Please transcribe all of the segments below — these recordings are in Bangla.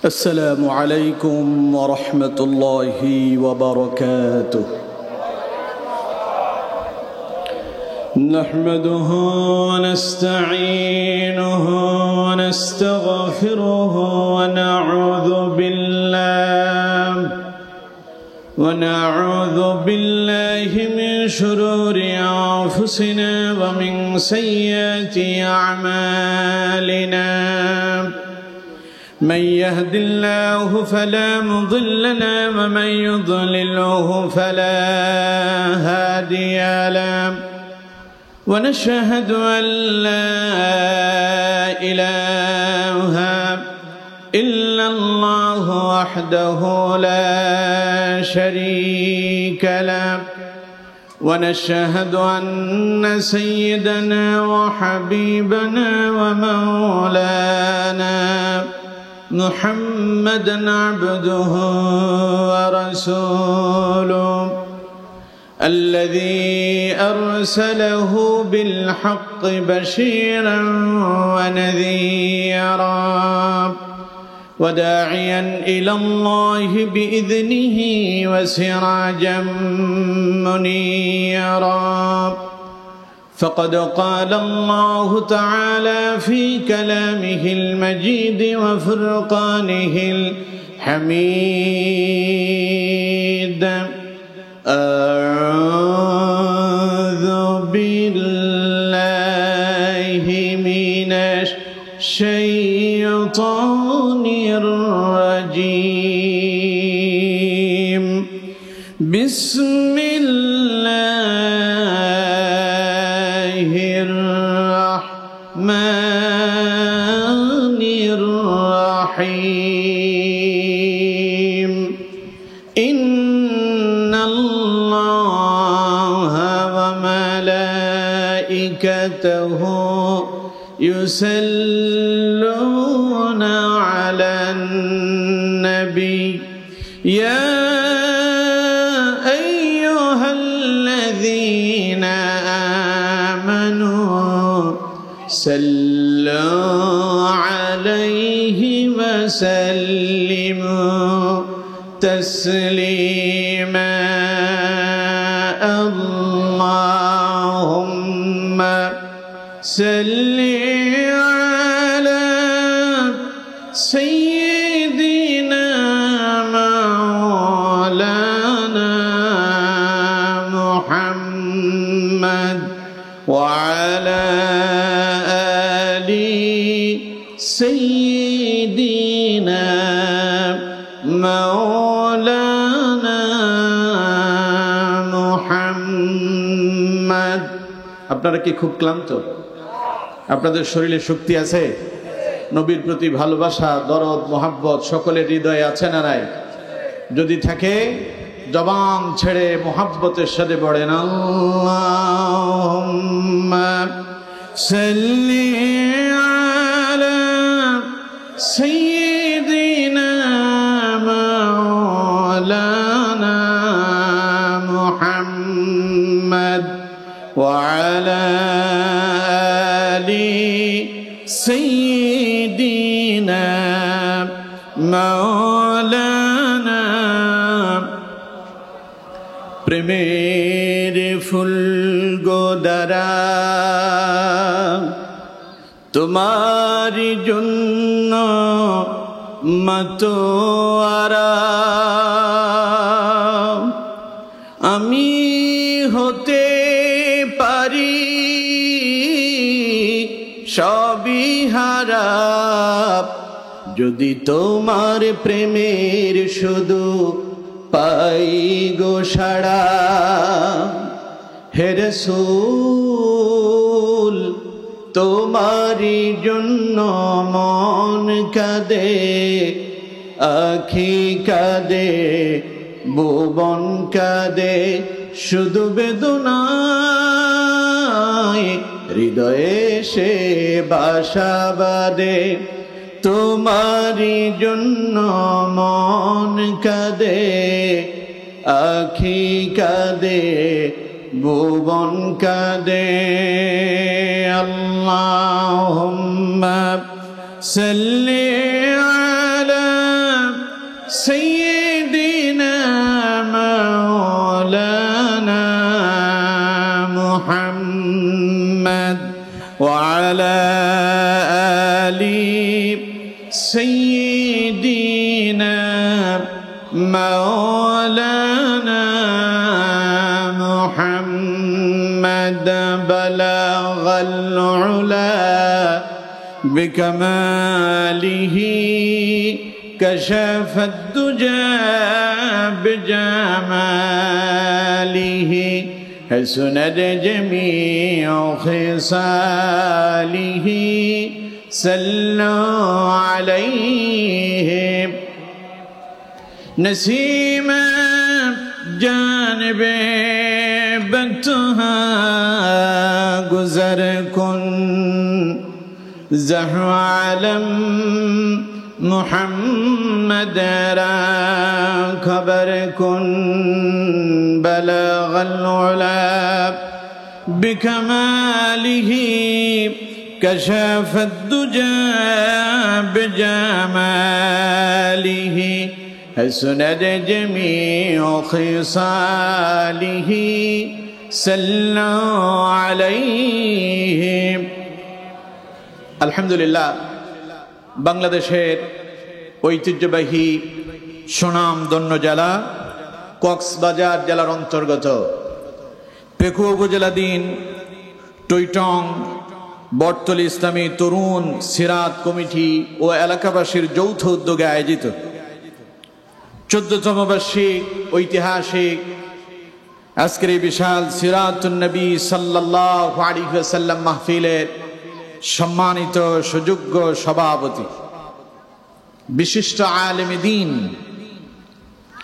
السلام عليكم ورحمة الله وبركاته. نحمده ونستعينه ونستغفره ونعوذ بالله من شرور أنفسنا ومن سيئات أعمالنا. من يهد الله فلا مضل له ومن يضلله فلا هادي له. ونشهد أن لا إله إلا الله وحده لا شريك له. ونشهد أن سيدنا وحبيبنا ومولانا محمدًا عبده ورسوله الذي أرسله بالحق بشيرًا ونذيرًا وداعيًا إلى الله بإذنه وسراجًا منيرًا. فقد قال الله تعالى في كلامه المجيد وفرقانه الحميد: أعوذ بالله من الشيطان الرجيم. بسم الله الرحمن الرحيم. إن الله وملائكته يصلون على النبي يا أيها الذين آمنوا صلوا عليه وسلموا تسليما. اللهم صل على سيدنا مولانا محمد وعلى آل سيدنا مولانا محمد. আপনারা কি খুব ক্লান্ত? আপনাদের শরীরে শক্তি আছে? নবীর প্রতি ভালোবাসা, দরদ, মোহাব্বত সকলের হৃদয়ে আছে না নাই? যদি থাকে জবান ছেড়ে মোহাব্বতের সাথে পড়েন আল্লাহুম্মা সাল্লি আলা সাইয়্যিদিনা মাওলানা মুহাম্মদ ওয়া আলা আলি সাইয়্যিদিনা মাওলানা। প্রেমের ফুল গোদারা তোমার জন্য মাতোয়ারা। আমি হতে পারি সবই হারা যদি তোমার প্রেমের শুধু পাই গো সাড়া। হে রাসূল তোমারি জন্য মন কাঁদে, আখি কাঁদে, ভুবন কাঁদে, শুধু বেদনায় হৃদয়ে সে বাসা বাঁধে। তোমারি জন্য মন কাঁদে, আখি কাঁদে, ভুবন কাঁদে। আল্লাহুম্মা সাল্লি আলা سيدنا مولانا محمد وعلى آل سيدنا مولانا محمد بلغ العلا بكماله كشف الدجى بجماله حسنت جميع خصاله صلوا عليه نسيم جانب بتها گزر کن زهر علم محمد را خبر کن بلغ العلا بكماله كشف الدجى بجماله حسنت جميع خصاله صلوا عليه আলহামদুলিল্লাহ বাংলাদেশের ঐতিহ্যবাহী সুনামধন্য জেলা কক্সবাজার জেলার অন্তর্গত পেকুয়া উপজেলাধীন টইটং বটতলী ইসলামী তরুণ সিরাত কমিটি ও এলাকাবাসীর যৌথ উদ্যোগে আয়োজিত 14তম বার্ষিক ঐতিহাসিক আজকের এই বিশাল সিরাতুন নবী সাল্লাল্লাহু আলাইহি ওয়াসাল্লাম মাহফিলের সম্মানিত সুযোগ্য সভাপতি বিশিষ্ট আলেমে দ্বীন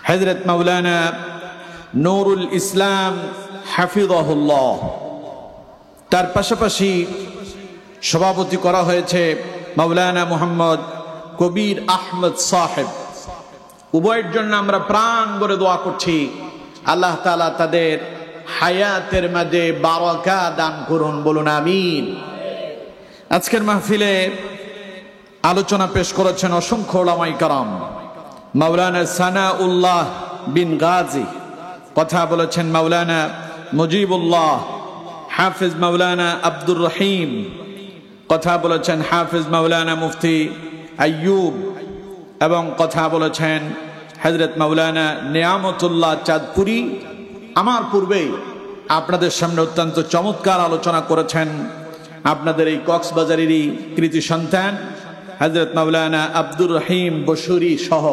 হযরত মাওলানা নূরুল ইসলাম হাফিজাহুল্লাহ, তার পাশাপাশি সভাপতি করা হয়েছে মাওলানা মুহাম্মদ কবির আহমদ সাহেব। উভয়ের জন্য আমরা প্রাণ ভরে দোয়া করছি, আল্লাহ তাআলা তাদের হায়াতের মাঝে বারাকা দান করুন, বলুন আমিন। আজকের মাহফিলে আলোচনা পেশ করেছেন অসংখ্য উলামায়ে কেরাম। মাওলানা সানাউল্লাহ বিন গাজী, কথা বলেছেন মাওলানা মুজিবুল্লাহ, হাফিজ মাওলানা আব্দুর রহিম, কথা বলেছেন হাফিজ মাওলানা মুফতি আইয়ুব, এবং কথা বলেছেন হযরত মাওলানা নিয়ামতুল্লাহ চাঁদপুরি। আমার পূর্বেই আপনাদের সামনে অত্যন্ত চমৎকার আলোচনা করেছেন আপনাদের এই কক্সবাজারেরই কৃতি সন্তান হযরত মাওলানা আব্দুর রহিম বসুরি সহ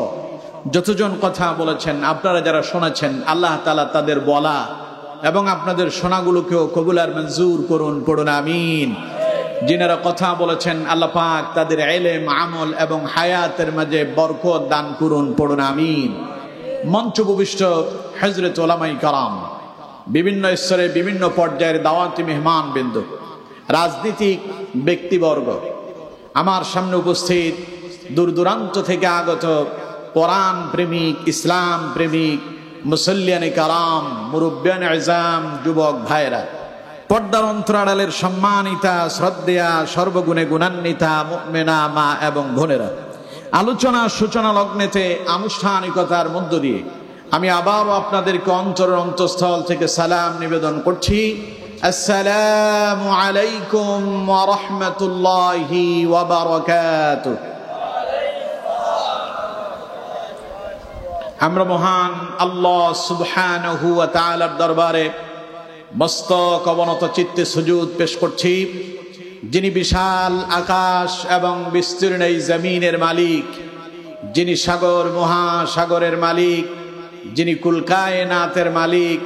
যতজন কথা বলেছেন, আপনারা যারা শোনাচ্ছেন, আল্লাহ তাআলা তাদের বলা এবং আপনাদের শোনাগুলোকেও কবুল আর মঞ্জুর করুন, পড়ুন আমিন। যিনারা কথা বলেছেন, আল্লাহ পাক তাদের ইলম, আমল এবং হায়াতের মাঝে বরকত দান করুন, পড়ুন আমিন। মঞ্চ উপবিষ্ট হযরত উলামায়ে কেরাম, বিভিন্ন স্তরে বিভিন্ন পর্যায়ের দাওয়াতি মেহমান বিন্দু, রাজনীতিক ব্যক্তিবর্গ, আমার সামনে উপস্থিত দূর দূরান্ত থেকে আগত কোরআন প্রেমিক, ইসলাম প্রেমিক, মুসল্লিয়ানে কারাম, মুরব্বিয়ানে আযম, যুবক ভাইরা, পর্দার অন্তরাড়ালের সম্মানিতা, শ্রদ্ধেয়া, সর্বগুণে গুণান্বিতা মুমিনা মা এবং বোনেরা, আলোচনা সূচনা লগ্নেতে আনুষ্ঠানিকতার মধ্য দিয়ে আমি আবারও আপনাদেরকে অন্তরের অন্তঃস্থল থেকে সালাম নিবেদন করছি। আসসালামু আলাইকুম ওয়া রাহমাতুল্লাহি ওয়া বারাকাতুহু। আমরা মহান আল্লাহ সুবহানাহু ওয়া তাআলার দরবারে মস্তক অবনত চিত্তে সুজুদ পেশ করছি, যিনি বিশাল আকাশ এবং বিস্তীর্ণ এই জমিনের মালিক, যিনি সাগর মহাসাগরের মালিক, যিনি কুল কায়নাতের মালিক,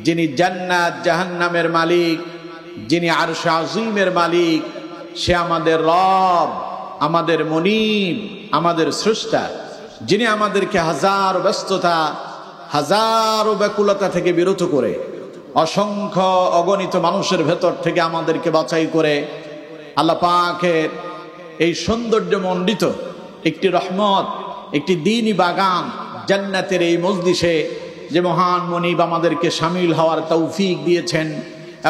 যিনি জান্নাত জাহান্নামের মালিক, যিনি আরশ আযীমের মালিক। সে আমাদের রব, আমাদের মুনীব, আমাদের স্রষ্টা, যিনি আমাদেরকে হাজার ব্যস্ততা, হাজারো ব্যাকুলতা থেকে বিরত করে, অসংখ্য অগণিত মানুষের ভেতর থেকে আমাদেরকে বাছাই করে আল্লাহ পাকের এই সৌন্দর্যমণ্ডিত একটি রহমত, একটি দ্বীনি বাগান, জান্নাতের এই মজলিসে যে মহান মুনীব আমাদেরকে শামিল হওয়ার তৌফিক দিয়েছেন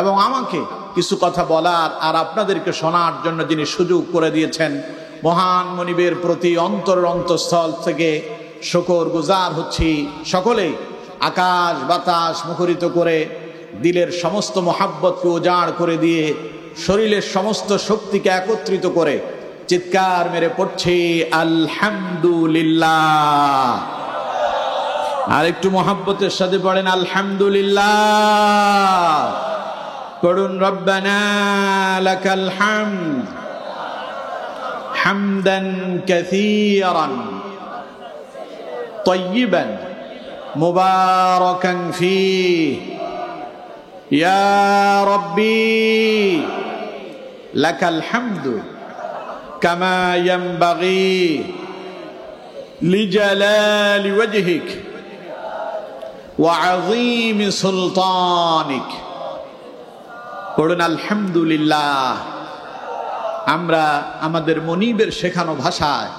এবং আমাকে কিছু কথা বলার আর আপনাদেরকে শোনার জন্য যিনি সুযোগ করে দিয়েছেন, মহান মুনীবের প্রতি অন্তরের অন্তঃস্থল থেকে শুকর গুজার হচ্ছি সকলে। আকাশ বাতাস মুখরিত করে দিলের সমস্ত মোহাব্বতকে উজাড় করে দিয়ে শরীরের সমস্ত শক্তিকে একত্রিত করে চিৎকার মেরে পড়ছি আলহামদুলিল্লাহ। আর একটু মোহাব্বতের সাথে পড়েন আলহামদুলিল্লাহ। পড়ুন রব্বানা লাকাল হামদ হামদান কাসীরান তাইয়িবান মুবারাকান ফীহি ইয়া রাব্বি লাকাল হামদু কামা ইয়ানবাগি লিজালালি ওয়াজহিক ওয়া আযীমি সুলতানিক। পড়ুন আলহামদুলিল্লাহ। আমরা আমাদের মনিবের শেখানো ভাষায়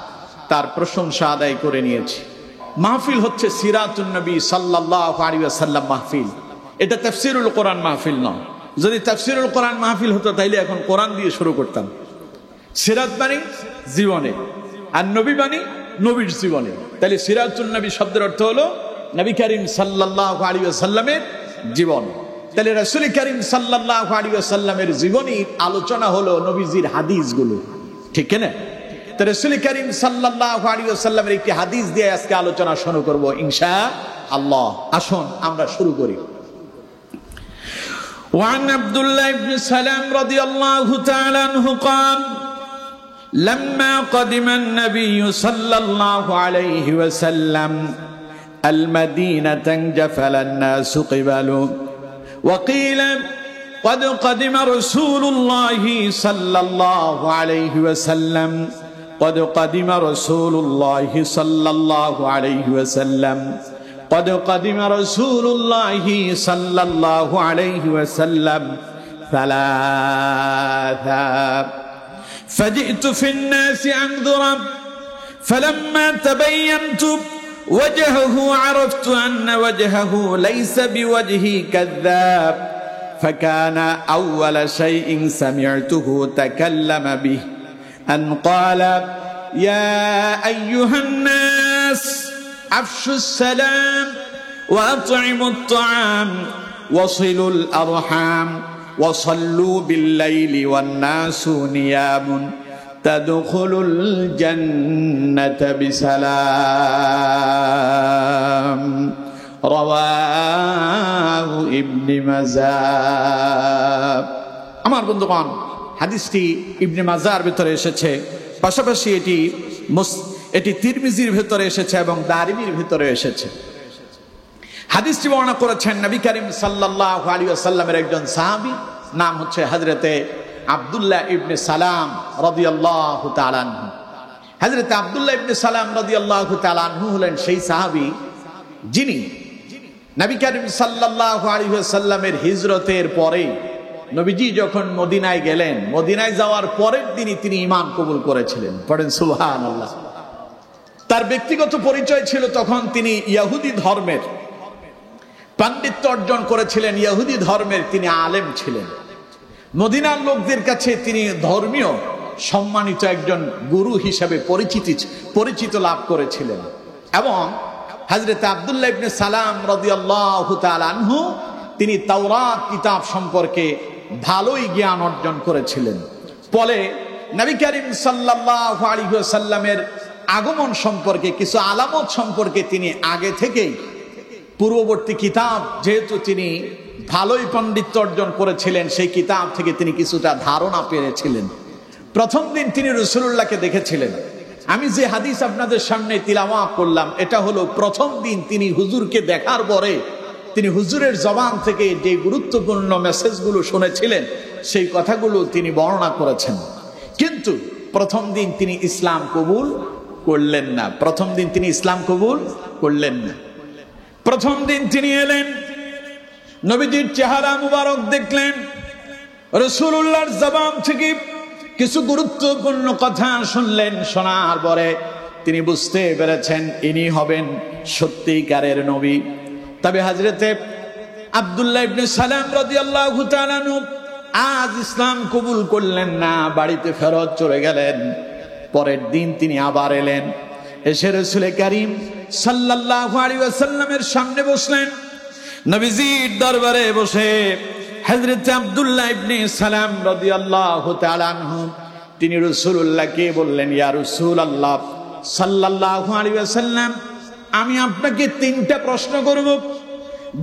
তার প্রশংসা আদায় করে নিয়েছি। মাহফিল হচ্ছে সিরাতুন নবী সাল্লাল্লাহু আলাইহি ওয়াসাল্লাম মাহফিল। এটা তাফসীরুল কোরআন মাহফিল নয়। যদি তাফসীরুল কোরআন মাহফিল হতো তাইলে এখন কোরআন দিয়ে শুরু করতাম। সিরাত মানে জীবনে, আর নবী মানে নবীর জীবনে। তাহলে সিরাতুন নবী শব্দের অর্থ হলো নবী করিম সাল্লাল্লাহু আলাইহি ওয়াসাল্লামের জীবন। তাহলে রাসূল করিম সাল্লাল্লাহু আলাইহি ওয়াসাল্লামের জীবনী আলোচনা হলো নবীজির হাদিসগুলো, ঠিক না? তো রাসূল করিম সাল্লাল্লাহু আলাইহি ওয়াসাল্লামের একটি হাদিস দিয়ে আজকে আলোচনা শুরু করব ইনশাআল্লাহ। আসুন আমরা শুরু করি। وعن عبد الله بن سلام رضي الله تعالى عنه قال لما قدم النبي صلى الله عليه وسلم المدينة انجفل الناس قبله وقيل قد قدم رسول الله صلى الله عليه وسلم قد قدم رسول الله صلى الله عليه وسلم قد قدم رسول الله صلى الله عليه وسلم ثلاثا فجئت في الناس أنذر فلما تبينت وجهه عرفت أن وجهه ليس بوجه كذاب فكان أول شيء سمعته تكلم به أن قال يا أيها الناس أفشوا السلام وأطعموا الطعام وصلوا الأرحام وصلوا بالليل والناس نيام تدخلوا الجنة بسلام رواه ابن মাজাহ। আমার বন্ধুগণ, হাদিসটি ইবনে মাজাহর ভিতরে এসেছে, পাশাপাশি এটি তিরমিজির ভিতরে এসেছে এবং দারিমির ভিতরে এসেছে। হাদিসটি বর্ণনা করেছেন নবী করিম সাল্লাল্লাহু আলাইহি ওয়াসাল্লামের একজন সাহাবী, নাম হচ্ছে হযরতে আব্দুল্লাহ ইবনে সালাম রাদিয়াল্লাহু তাআলা আনহু। হযরতে আব্দুল্লাহ ইবনে সালাম রাদিয়াল্লাহু তাআলা আনহু হলেন সেই সাহাবী যিনি নবী করিম সাল্লাল্লাহু আলাইহি ওয়াসাল্লামের হিজরতের পরে নবীজি যখন মদিনায় গেলেন, মদিনায় যাওয়ার পরের দিনই তিনি ঈমান কবুল করেছিলেন। পড়েন সুবহানাল্লাহ। তার ব্যক্তিগত পরিচয় ছিল তখন তিনি ইহুদি ধর্মের পাণ্ডিত্য অর্জন করেছিলেন, ইহুদি ধর্মের তিনি আলেম ছিলেন। মদিনার লোকদের কাছে তিনি ধর্মীয় সম্মানিত একজন গুরু হিসেবে পরিচিত লাভ করেছিলেন। এবং হযরত আব্দুল্লাহ ইবনে সালাম রাদিয়াল্লাহু তাআলা আনহু তিনি তাওরাত কিতাব সম্পর্কে ভালোই জ্ঞান অর্জন করেছিলেন। ফলে নবী করিম সাল্লাল্লাহু আলাইহি ওয়াসাল্লামের আগমন সম্পর্কে কিছু আলামত সম্পর্কে তিনি আগে থেকেই পূর্ববর্তী কিতাব, যেহেতু তিনি ভালোই পাণ্ডিত্য অর্জন করেছিলেন, সেই কিতাব থেকে তিনি কিছুটা ধারণা পেয়েছিলেন। প্রথম দিন তিনি রাসূলুল্লাহকে দেখেছিলেন। আমি যে হাদিস আপনাদের সামনে তিলাওয়াত করলাম, এটা হলো প্রথম দিন তিনি হুজুরকে দেখার পরে তিনি হুজুরের জবান থেকে যে গুরুত্বপূর্ণ মেসেজগুলো শুনেছিলেন সেই কথাগুলো তিনি বর্ণনা করেছেন। কিন্তু প্রথম দিন তিনি ইসলাম কবুল করলেন না। প্রথম দিন তিনি ইসলাম কবুল করলেন না। প্রথম দিন তিনি এলেন, নবীজির চেহারা মুবারক দেখলেন, রাসূলুল্লাহর জবান থেকে কিছু গুরুত্বপূর্ণ কথা শুনলেন। শোনার পরে তিনি বুঝতে পেরেছেন ইনি হবেন সত্যিকারের নবী। তবে হযরতে আব্দুল্লাহ ইবনে সালাম রাদিয়াল্লাহু তাআলা আনহু আজ ইসলাম কবুল করলেন না, বাড়িতে ফেরত চলে গেলেন। পরের দিন তিনি আবার এলেন, এসে রাসূল করিম সাল্লাল্লাহু আলাইহি ওয়াসাল্লামের সামনে বসলেন। নবীজির দরবারে বসে হযরত আব্দুল্লাহ ইবনে সালাম রাদিয়াল্লাহু তাআলা আনহু তিনি রাসূলুল্লাহকে বললেন, ইয়া রাসূলুল্লাহ সাল্লাল্লাহু আলাইহি ওয়াসাল্লাম, আমি আপনাকে 3টা প্রশ্ন করব,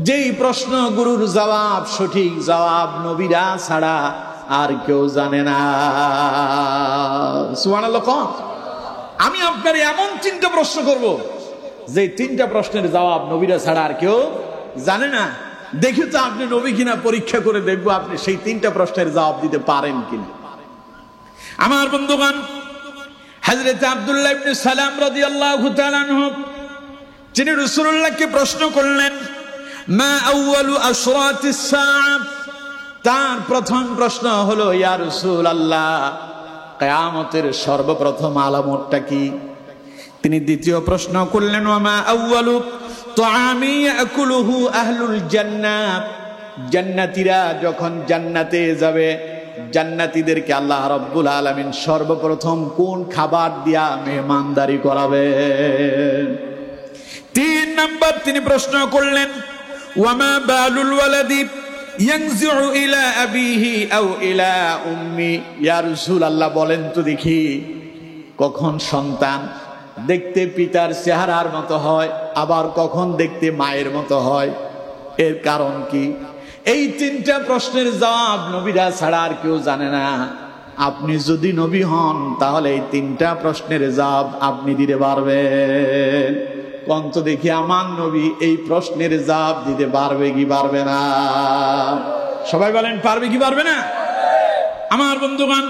যেই প্রশ্ন গুরুর জবাব, সঠিক জবাব নবীরা ছাড়া আর কেউ জানে না। সুবহানাল্লাহ। আমি আপনার এমন 3টা প্রশ্ন করব, যে 3টা প্রশ্নের জবাব নবীরা ছাড়া আর কেউ জানে না। দেখি তো আপনি নবী কিনা, পরীক্ষা করে দেখবো আপনি সেই 3টা প্রশ্নের জবাব দিতে পারেন কিনা। আমার বন্ধুগণ, হযরত আব্দুল্লাহ ইবনে সালাম রাদিয়াল্লাহু তাআলা আনহু তিনি রাসূলুল্লাহকে প্রশ্ন করলেন, মা আউয়ালু আশরাতিস সাআহ। তার প্রথম প্রশ্ন হলো, ইয়া রাসূলুল্লাহ, কিয়ামতের সর্বপ্রথম আলামতটা কি? তিনি দ্বিতীয় প্রশ্ন করলেন, ওয়া মা আউয়ালু তুআমি ইয়াকুলুহু আহলুল জান্নাহ। জান্নাতীরা যখন জান্নাতে যাবে, জান্নাতীদেরকে আল্লাহ রাব্বুল আলামিন সর্বপ্রথম কোন খাবার দিয়া মেহমানদারি করাবেন? 3 নাম্বার তিনি প্রশ্ন করলেন, ওয়া মা বালুল ওয়ালাদি ইয়ানজিউ ইলা আবিহি আও ইলা উম্মি। ইয়া রাসূলুল্লাহ, বলেন তো দেখি, কখন সন্তান দেখতে পিতার চেহারার মতো হয়, আবার কখন দেখতে মায়ের মতো হয়, এর কারণ কি? এই 3টা প্রশ্নের জবাব নবীরা ছাড়া আর কেউ জানে না। আপনি যদি নবী হন, তাহলে এই 3টা প্রশ্নের জবাব আপনি দিতে পারবেন। কোন তো দেখি আমার নবী এই প্রশ্নের জবাব দিতে পারবে কি পারবে না? সবাই বলেন, পারবে কি পারবে না? আমার বন্ধুগণ,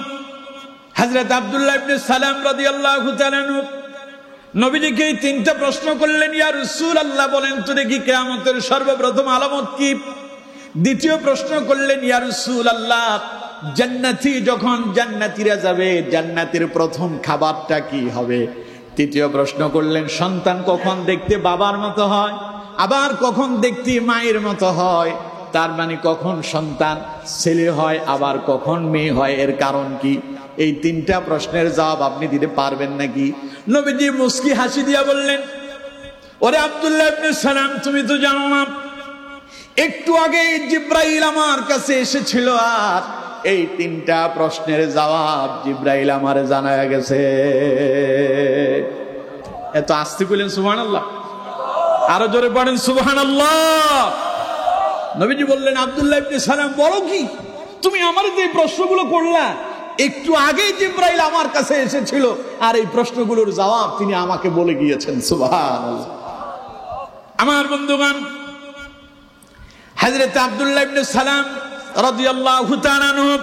হযরত আব্দুল্লাহ ইবনে সালাম রাদিয়াল্লাহু তাআলা নবীজিকে এই 3টা প্রশ্ন করলেন, ইয়া রাসূলুল্লাহ, বলেন তো দেখি কিয়ামতের সর্বপ্রথম আলামত কি? দ্বিতীয় প্রশ্ন করলেন, ইয়া রাসূলুল্লাহ, জান্নাতি যখন জান্নাতীরা যাবে, জান্নাতের প্রথম খাবারটা কি হবে? তৃতীয় প্রশ্ন করলেন, সন্তান কখন দেখতে বাবার মতো হয়, আবার কখন দেখতে মায়ের মতো হয়, তার মানে কখন সন্তান ছেলে হয়, আবার কখন মেয়ে হয়, এর কারণ কি? এই 3টা প্রশ্নের জবাব আপনি দিতে পারবেন নাকি? নবীজি মুস্কি হাসি দিয়া বললেন, ওরে আব্দুল্লাহ ইবনে সালাম, তুমি তো জানো না, একটু আগে জিব্রাইল আমার কাছে এসেছিল, আর এই 3টা প্রশ্নের জবাব জিব্রাইল আমারে জানায়া গেছে। এত আস্তে বলেন সুবহানাল্লাহ, আরো জোরে পড়েন সুবহানাল্লাহ। নবীজি বললেন, আব্দুল্লাহ ইবনে সালাম, বলো কি, তুমি আমার যে প্রশ্নগুলো করলা, একটু আগে জিব্রাইল আমার কাছে এসেছিল, আর এই প্রশ্নগুলোর জবাব তিনি আমাকে বলে গিয়েছেন। সুবহানাল্লাহ। আমার বন্ধুগণ, হযরত আব্দুল্লাহ ইবনে সালাম রাদিয়াল্লাহু তাআলা আনহু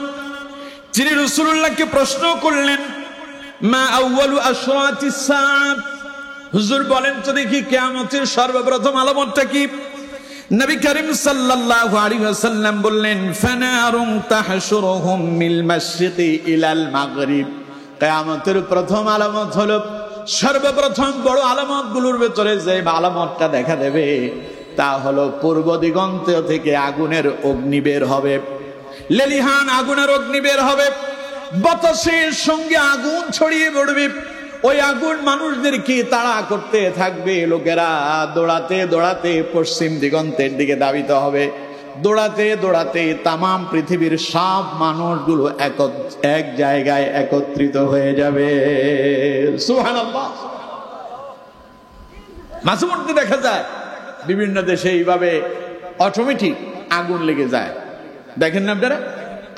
তিনি রাসূলুল্লাহকে প্রশ্ন করলেন, মা আউয়ালু আশরাতিস সাআহ। হুজুর, বলেন তো দেখি কিয়ামতের সর্বপ্রথম আলামতটা কি? নবী করিম সাল্লাল্লাহু আলাইহি ওয়াসাল্লাম বললেন, ফানারুন তাহশুরুহুম মিল মাশরিকি ইলাল মাগরিব। কিয়ামতের প্রথম আলামত হলো, সর্বপ্রথম বড় আলামতগুলোর ভিতরে যে আলামতটা দেখা দেবে, তা হলো পূর্ব দিগন্ত থেকে আগুনের অগ্নি বের হবে, লেলিহান আগুনের অগ্নি বের হবে, বাতাসের সঙ্গে আগুন ছড়িয়ে পড়বে। ওই আগুন মানুষদেরকে তাড়া করতে থাকবে। লোকেরা দৌড়াতে দৌড়াতে পশ্চিম দিগন্তের দিকে ধাবিত হবে। দৌড়াতে দৌড়াতে তামাম পৃথিবীর সব মানুষগুলো এক জায়গায় একত্রিত হয়ে যাবে। সুবহানাল্লাহ। মাঝে মধ্যে দেখা যায় বিভিন্ন দেশে এইভাবে অটোমেটিক আগুন লেগে যায়, দেখেন না আপনারা?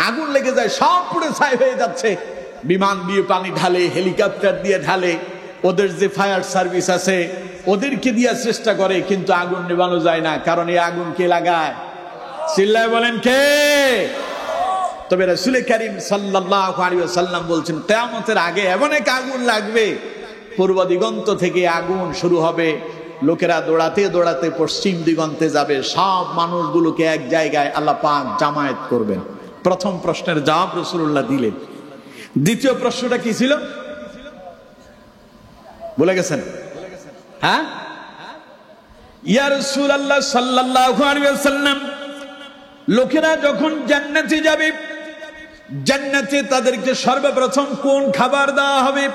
আগুন লেগে যায়, সব পুরো ছাই হয়ে যাচ্ছে। বিমান দিয়ে পানি ঢালে, হেলিকপ্টার দিয়ে ঢালে, ওদের যে ফায়ার সার্ভিস আছে ওদেরকে দিয়ে চেষ্টা করে, কিন্তু আগুন নেভানো যায় না। কারণ এই আগুন কে লাগায়? চিল্লায় বলেন কে? তবে রাসূল কারীম সাল্লাল্লাহু আলাইহি ওয়াসাল্লাম বলছেন, কিয়ামতের আগে এমন এক আগুন লাগবে, পূর্ব দিগন্ত থেকে আগুন শুরু হবে, লোকেরা দৌড়াতে দৌড়াতে পশ্চিম দিগন্তে যাবে, সব মানুষগুলোকে এক জায়গায় আল্লাহ পাক জামায়াত করবেন। প্রথম প্রশ্নের জবাব রাসূলুল্লাহ দিলেন। দ্বিতীয় প্রশ্নটা কি ছিল বলে গেছেন? হ্যাঁ, ইয়া রাসূলুল্লাহ সাল্লাল্লাহু আলাইহি ওয়াসাল্লাম, লোকেরা যখন জান্নাতে যাবে, জান্নাতে তাদেরকে সর্বপ্রথম কোন খাবার দেওয়া হবে?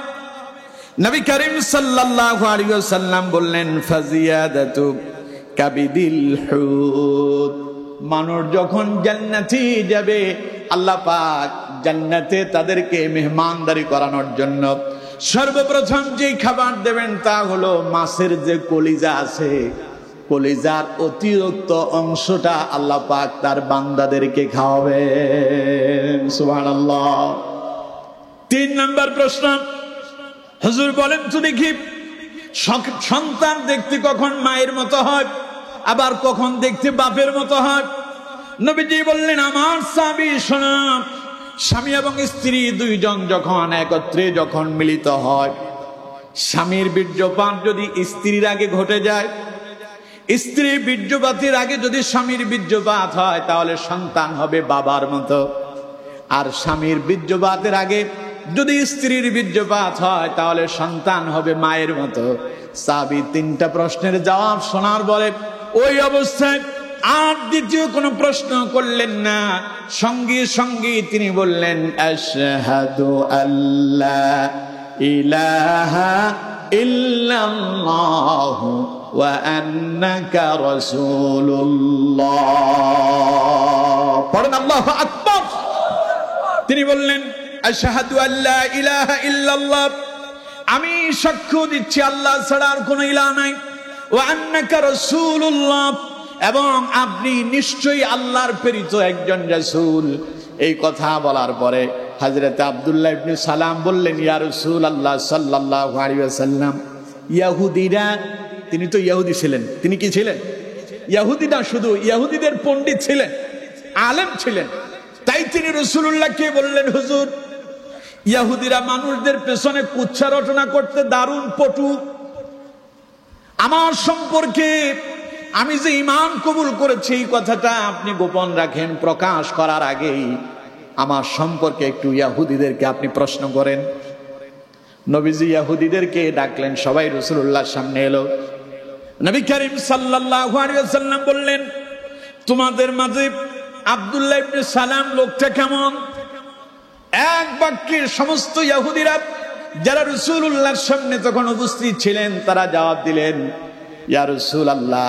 নবী করিম সাল্লাল্লাহু আলাইহি ওয়াসাল্লাম বললেন ফাজিয়াদাতু কাবিদিল হুত। মানুষ যখন জান্নাতে যাবে, আল্লাহ পাক জান্নাতে তাদেরকে মেহমানদারি করানোর জন্য সর্বপ্রথম যে খাবার দেবেন তা হলো মাছের যে কলিজা আছে, কলিজার অতিরিক্ত অংশটা আল্লাহ পাক তার বান্দাদেরকে খাওয়াবেন। সুবহানাল্লাহ। 3 নম্বর প্রশ্ন, হুজুর বলেন তো দেখি, সন্তান দেখতে কখন মায়ের মতো হয়, আবার কখন দেখতে বাপের মতো হয়? নবীজি বললেন, আমার সাহাবী শোনো, স্বামী এবং স্ত্রী দুইজন যখন একত্রে যখন মিলিত হয়, স্বামীর বীর্যপাত যদি স্ত্রীর আগে ঘটে যায়, স্ত্রীর বীর্যপাতের আগে যদি স্বামীর বীর্যপাত হয়, তাহলে সন্তান হবে বাবার মতো। আর স্বামীর বীর্যপাতের আগে যদি স্ত্রীর বীর্যপাত হয়, তাহলে সন্তান হবে মায়ের মতো। সাহাবী 3টা প্রশ্নের জবাব শোনার পরে ওই অবস্থায় আর দ্বিতীয় কোনো প্রশ্ন করলেন না, সঙ্গে সঙ্গে তিনি বললেন, আশহাদু আল্লা ইলাহা ইল্লাল্লাহু ওয়া আন্নাকা রাসূলুল্লাহ। পড়েন আল্লাহু আকবার। তিনি বললেন, আশহাদু আল্লা ইলাহা ইল্লাল্লাহ, আমি সাক্ষ্য দিচ্ছি আল্লাহ ছাড়া আর কোনো ইলাহ নাই, ওয়া আন্নাকা রাসূলুল্লাহ, এবং আপনি নিশ্চয়ই আল্লাহর প্রেরিত একজন রাসূল। এই কথা বলার পরে হযরত আব্দুল্লাহ ইবনে সালাম বললেন, ইয়া রাসূলুল্লাহ সাল্লাল্লাহু আলাইহি ওয়াসাল্লাম, ইহুদিরা, তিনি তো ইহুদি ছিলেন, তিনি কি ছিলেন? ইহুদি না, শুধু ইহুদিদের পণ্ডিত ছিলেন, আলেম ছিলেন। তাই তিনি রাসূলুল্লাহকে বললেন, হুজুর, ইহুদিরা মানুষদের পেছনে কুচ্ছা রচনা করতে দারুণ পটু। আমার সম্পর্কে আমি যে ঈমান কবুল করেছি এই কথাটা আপনি গোপন রাখেন, প্রকাশ করার আগেই আমার সম্পর্কে একটু ইহুদিদেরকে আপনি প্রশ্ন করেন। নবীজি ইহুদিদেরকে ডাকলেন, সবাই রাসূলুল্লাহর সামনে এলো। নবী করিম সাল্লাল্লাহু আলাইহি ওয়াসাল্লাম বললেন, তোমাদের মাঝে আব্দুল্লাহ ইবনে সালাম লোকটা কেমন? এক বাক্যে সমস্ত ইহুদিরা যারা রাসূলুল্লাহর সামনে তখন উপস্থিত ছিলেন তারা জবাব দিলেন, ইয়া রাসূলুল্লাহ,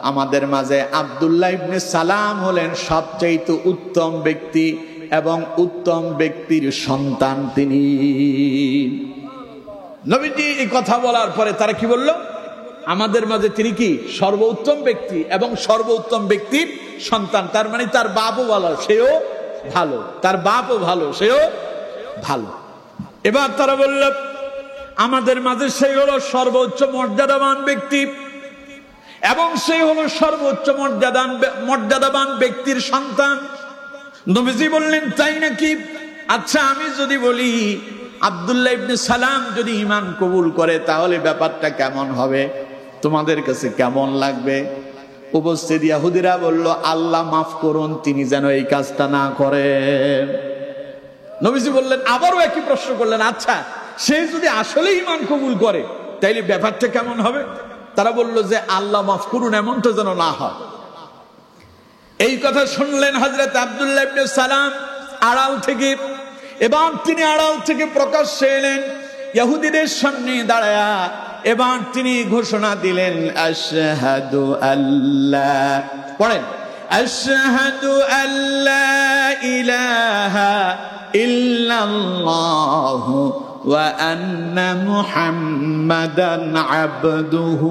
আমাদের মাঝে আব্দুল্লাহ ইবনে সালাম হলেন সবচেয়ে উত্তম ব্যক্তি এবং উত্তম ব্যক্তির সন্তান তিনি। নবীজি এই কথা বলার পরে তারা কি বলল? আমাদের মাঝে তিনি কি সর্বোত্তম ব্যক্তি এবং সর্বোত্তম ব্যক্তির সন্তান। তার মানে তার বাপও ভালো, সেও ভালো, তার বাপও ভালো, সেও ভালো। এবার তারা বলল, আমাদের মাঝে সেই হলো সর্বোচ্চ মর্যাদাবান ব্যক্তি এবং সেই হলো সর্বোচ্চ মর্যাদাবান ব্যক্তির সন্তান। নবীজি বললেন, তাই নাকি? আচ্ছা, আমি যদি বলি আব্দুল্লাহ ইবনে সালাম যদি ঈমান কবুল করে তাহলে ব্যাপারটা কেমন হবে? তোমাদের কাছে কেমন লাগবে? উপস্থিত ইহুদিরা বলল, আল্লাহ মাফ করুন, তিনি যেন এই কাজটা না করেন। নবীজি বললেন, আবারও একই প্রশ্ন করলেন, আচ্ছা, সে যদি আসলে ঈমান কবুল করে তাইলে ব্যাপারটা কেমন হবে? তারা বলল যে আল্লাহ মাফ করুন, এমনটা যেন না হয়। এই কথা শুনলেন হযরত আব্দুল্লাহ ইবনে সালাম আড়াল থেকে। এবার তিনি আড়াল থেকে প্রকাশ্যে এলেন ইহুদিদের সামনে দাঁড়ায়া। এবার তিনি ঘোষণা দিলেন, আশহাদু আল্লা, পড়েন, আশহাদু আল্লা ইলাহা ইল্লাল্লাহু ওয়া আন্না মুহাম্মাদান আবদুহু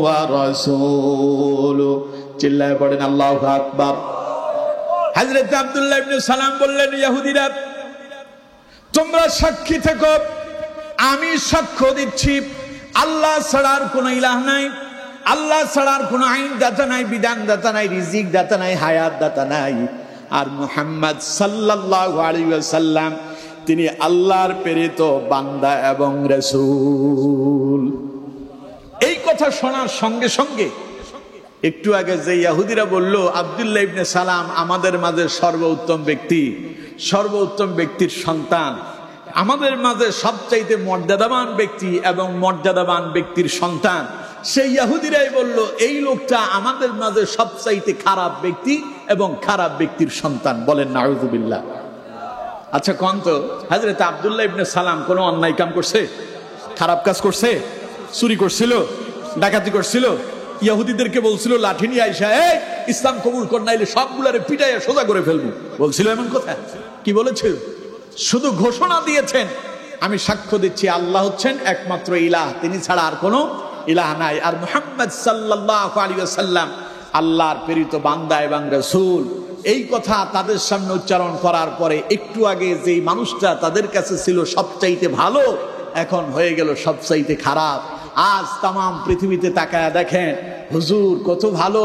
ওয়া রাসূলুহু। চিল্লায় পড়েন আল্লাহু আকবার। হযরত আব্দুল্লাহ ইবনে সালাম বললেন, ইহুদিরা, তোমরা সাক্ষী থেকো, আমি সাক্ষ্য দিচ্ছি আল্লাহ ছাড়ার কোনো ইলাহ নাই, আল্লাহ ছাড়ার কোনো আইন দাতা নাই, বিধান দাতা নাই, রিজিক দাতা নাই, হায়াত দাতা নাই। আর মুহাম্মদ সাল্লাল্লাহু আলাইহি ওয়াসাল্লাম তিনি আল্লাহর প্রেরিত বান্দা এবং রাসূল। এই কথা শোনার সঙ্গে সঙ্গে একটু আগে যে ইহুদিরা বলল আব্দুল্লাহ ইবনে সালাম আমাদের মাঝে সর্বোত্তম ব্যক্তি, সর্বোত্তম ব্যক্তির সন্তান, আমাদের মাঝে সবচাইতে মর্যাদাবান ব্যক্তি এবং মর্যাদাবান ব্যক্তির সন্তান, সেই ইহুদিরাই বলল এই লোকটা আমাদের মাঝে সবচাইতে খারাপ ব্যক্তি এবং খারাপ ব্যক্তির সন্তান। বলেন নাউযুবিল্লাহ। আচ্ছা, কোন তো হযরত আব্দুল্লাহ ইবনে সালাম কোন অন্যায় কাম করছে? খারাপ কাজ করছে, চুরি করছিল, ডাকাতি করছিল, ইহুদিদেরকে বলছিল লাঠি নিয়ে আইসা এই ইসলাম কবুল কর, নাইলে সবগুলারে পিটাইয়া সোজা করে ফেলবো, বলছিল এমন কথা? কি বলেছিল? শুধু ঘোষণা দিয়েছেন আমি সাক্ষ্য দিচ্ছি আল্লাহ হচ্ছেন একমাত্র ইলাহ, তিনি ছাড়া আর কোনো ইলাহ নাই, আর মুহাম্মদ সাল্লাল্লাহু আলাইহি ওয়াসাল্লাম আল্লাহর প্রেরিত বান্দা এবং রাসূল। এই কথা তাদের সামনে উচ্চারণ করার পরে একটু আগে যেই মানুষটা তাদের কাছে ছিল সবচাইতে ভালো, এখন হয়ে গেল সবচাইতে খারাপ। আজ তামাম পৃথিবীতে তাকায়া দেখেন হুজুর কত ভালো,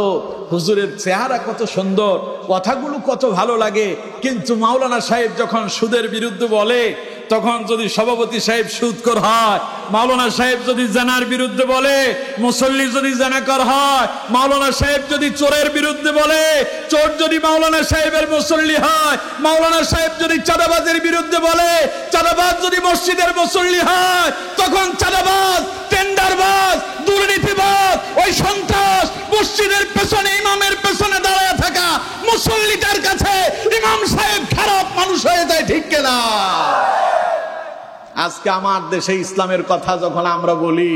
হুজুরের চেহারা কত সুন্দর, কথাগুলো কত ভালো লাগে, কিন্তু মাওলানা সাহেব যখন সুদের বিরুদ্ধে বলে তখন যদি সভাপতি সাহেব সুদখোর হয়, মাওলানা সাহেব যদি জানার বিরুদ্ধে বলে, মুসল্লি যদি জানাকর হয়, মাওলানা সাহেব যদি চোরের বিরুদ্ধে বলে, চোর যদি মাওলানা সাহেবের মুসল্লি হয়, মাওলানা সাহেব যদি চাঁদাবাজের বিরুদ্ধে বলে, চাঁদাবাজ যদি মসজিদের মুসল্লি হয়, তখন চাঁদাবাজ, টেন্ডারবাজ, দুর্নীতিবাজ, ওই সন্ত্রাস মসজিদের পেছনে ইমামের পেছনে দাঁড়ায় থাকা মুসল্লিটার কাছে ইমাম সাহেব খারাপ মানুষ হয়ে যায়, ঠিক কিনা? আজকে আমার দেশে ইসলামের কথা যখন আমরা বলি,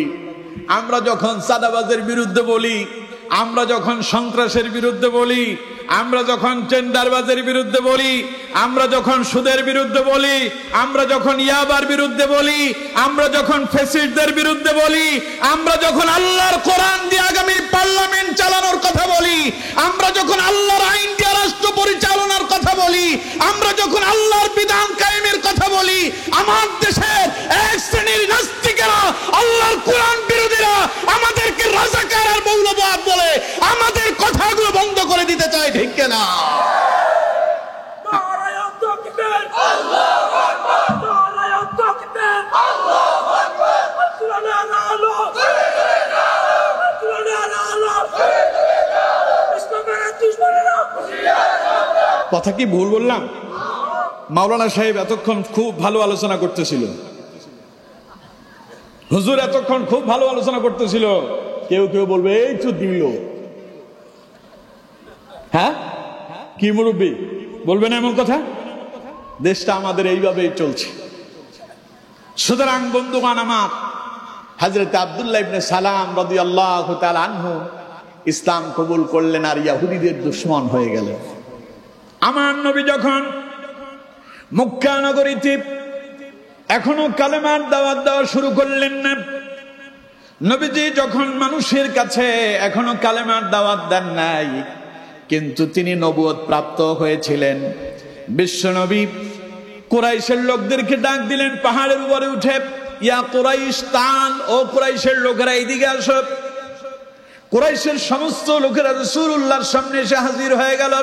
আমরা যখন চাঁদাবাজের বিরুদ্ধে বলি, আমরা যখন সন্ত্রাসের বিরুদ্ধে বলি, আমরা যখন টেন্ডারবাজের বিরুদ্ধে বলি, আমরা যখন সুদের বিরুদ্ধে বলি, আমরা যখন ইয়াবার বিরুদ্ধে বলি, আমরা যখন ফ্যাসিস্টদের বিরুদ্ধে বলি, আমরা যখন আল্লাহর কোরআন দিয়ে আগামী পার্লামেন্ট চালানোর কথা বলি, আমরা যখন আল্লাহর আইন দিয়ে রাষ্ট্র পরিচালনার কথা বলি, আমরা যখন আল্লাহর বিধান কায়েমের কথা বলি, আমার দেশের এক শ্রেণীর নাস্তিকেরা, আল্লাহর কোরআন বিরোধীরা আমাদেরকে রাজাকার আর মৌলবাদ বলে আমাদের কথাগুলো বন্ধ করে দিতে চায়, ঠিক কিনা? কথা কি ভুল বললাম? মাওলানা সাহেব এতক্ষণ খুব ভালো আলোচনা করতেছিল, হুজুর এতক্ষণ খুব ভালো আলোচনা করতেছিল, কেউ কেউ বলবে এই তো দিল, হ্যাঁ কি মুরব্বী বলবেন এমন কথা? দেশটা আমাদের এইভাবেই চলছে। সুতরাং বন্ধুগণ আমার, হযরত আব্দুল্লাহ ইবনে সালাম রাদিয়াল্লাহু তাআলা আনহু ইসলাম কবুল করলেন আর ইহুদিদের দুশমন হয়ে গেলেন। আমার নবী যখন মক্কা নগরীতে এখনো কালেমার দাওয়াত দেওয়া শুরু করলেন না, নবীজি যখন মানুষের কাছে এখনো কালেমার দাওয়াত দেন নাই, কিন্তু তিনি নবুয়ত প্রাপ্ত হয়েছিলেন। বিশ্ব নবী কুরাইশের লোকদেরকে ডাক দিলেন পাহাড়ের উপরে উঠে, ইয়া কুরাইশ তাল, ও কুরাইশের লোকেরা এইদিকে আসো। কুরাইশের সমস্ত লোকেরা রাসূলুল্লাহর সামনে এসে হাজির হয়ে গেল।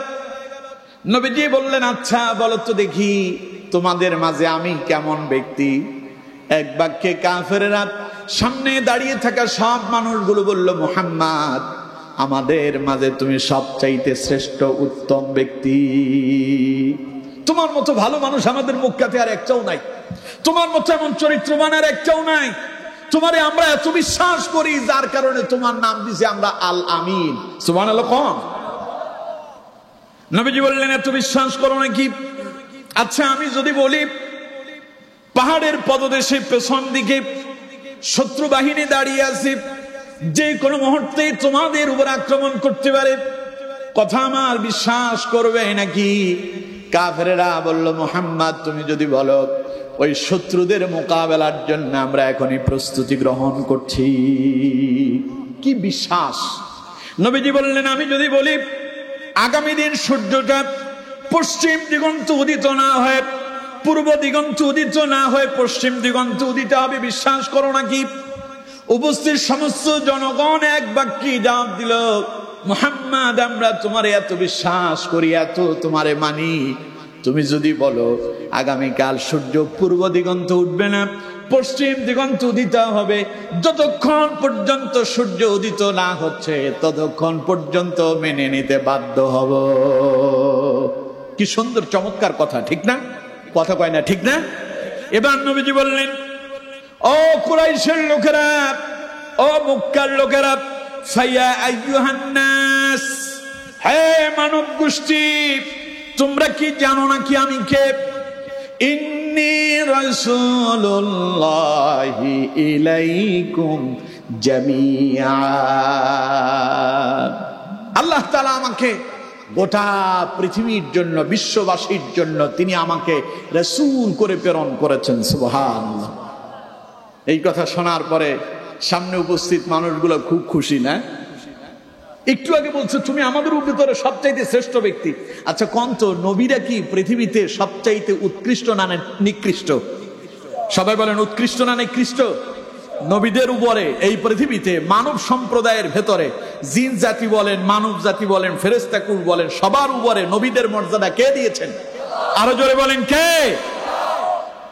নবীজি বললেন, আচ্ছা বলো তো দেখি তোমাদের মাঝে আমি কেমন ব্যক্তি? এক বাক্যে কাফেররা সামনে দাঁড়িয়ে থাকা সব মানুষগুলো বলল, মুহাম্মদ আমাদের মাঝে তুমি সবচাইতে শ্রেষ্ঠ উত্তম ব্যক্তি, তোমার মতো ভালো মানুষ আমাদের মক্কাতে আর একটাও নাই, তোমার মতো এমন চরিত্রবান আর একটাও নাই, তোমারে আমরা এত বিশ্বাস করি যার কারণে তোমার নাম দিয়েছি আমরা আল আমিন। সুবহানাল্লাহ। কম নবীজি বললেন, এত বিশ্বাস করো নাকি? আচ্ছা আমি যদি বলি পাহাড়ের পদদেশে পেছন দিকে শত্রু বাহিনী দাঁড়িয়ে আছে, যে কোনো মুহূর্তে তোমাদের উপর আক্রমণ করতে পারে, কথা আমার বিশ্বাস করবে নাকি? কাফেরেরা বলল, মুহাম্মদ তুমি যদি বলো ওই শত্রুদের মোকাবেলার জন্য আমরা এখনই প্রস্তুতি গ্রহণ করছি। কি বিশ্বাস! নবীজি বললেন, আমি যদি বলি আগামী দিন সূর্যটা পশ্চিম দিগন্ত উদিত না হয়ে পূর্ব দিগন্ত উদিত না হয়ে পশ্চিম দিগন্ত উদিত হবে, বিশ্বাস করো নাকি? উপস্থিত সমস্ত জনগণ এক বাক্যে জবাব দিল, মুহাম্মদ আমরা তোমারে এত বিশ্বাস করি, এত তোমারে মানি, তুমি যদি বলো আগামীকাল সূর্য পূর্ব দিগন্ত উঠবে না, পশ্চিম দিগন্ত উদিত হবে, যতক্ষণ পর্যন্ত সূর্য উদিত না হচ্ছে ততক্ষণ পর্যন্ত মেনে নিতে বাধ্য হব। কি সুন্দর চমৎকার কথা, ঠিক না? কথা কয় না, ঠিক না? এবার নবীজি বললেন, ও কুরাইশের লোকেরা, ও মক্কার লোকেরা, ফায়া আইয়ুহান নাস, হে মানব গোষ্ঠী, তোমরা কি জানো নাকি আমি কে? ইন্নী রাসূলুল্লাহি ইলাইকুম জামিআ। আল্লাহ তাআলা আমাকে গোটা পৃথিবীর জন্য, বিশ্ববাসীর জন্য তিনি আমাকে রাসূল করে প্রেরণ করেছেন। সুবহানাল্লাহ। এই কথা শোনার পরে সামনে উপস্থিত মানুষগুলো খুব খুশি, না? একটু আগে বলছো তুমি আমাদের ভিতরে সবচাইতে শ্রেষ্ঠ ব্যক্তি। আচ্ছা কোন তো নবীরা কি পৃথিবীতে সবচাইতে উৎকৃষ্ট না নিকৃষ্ট? সবাই বলেন উৎকৃষ্ট না নিকৃষ্ট? নবীদের উপরে এই পৃথিবীতে মানব সম্প্রদায়ের ভেতরে জিন জাতি বলেন, মানব জাতি বলেন, ফেরেশতা কুল বলেন, সবার উপরে নবীদের মর্যাদা কে দিয়েছেন? আরো জোরে বলেন কে?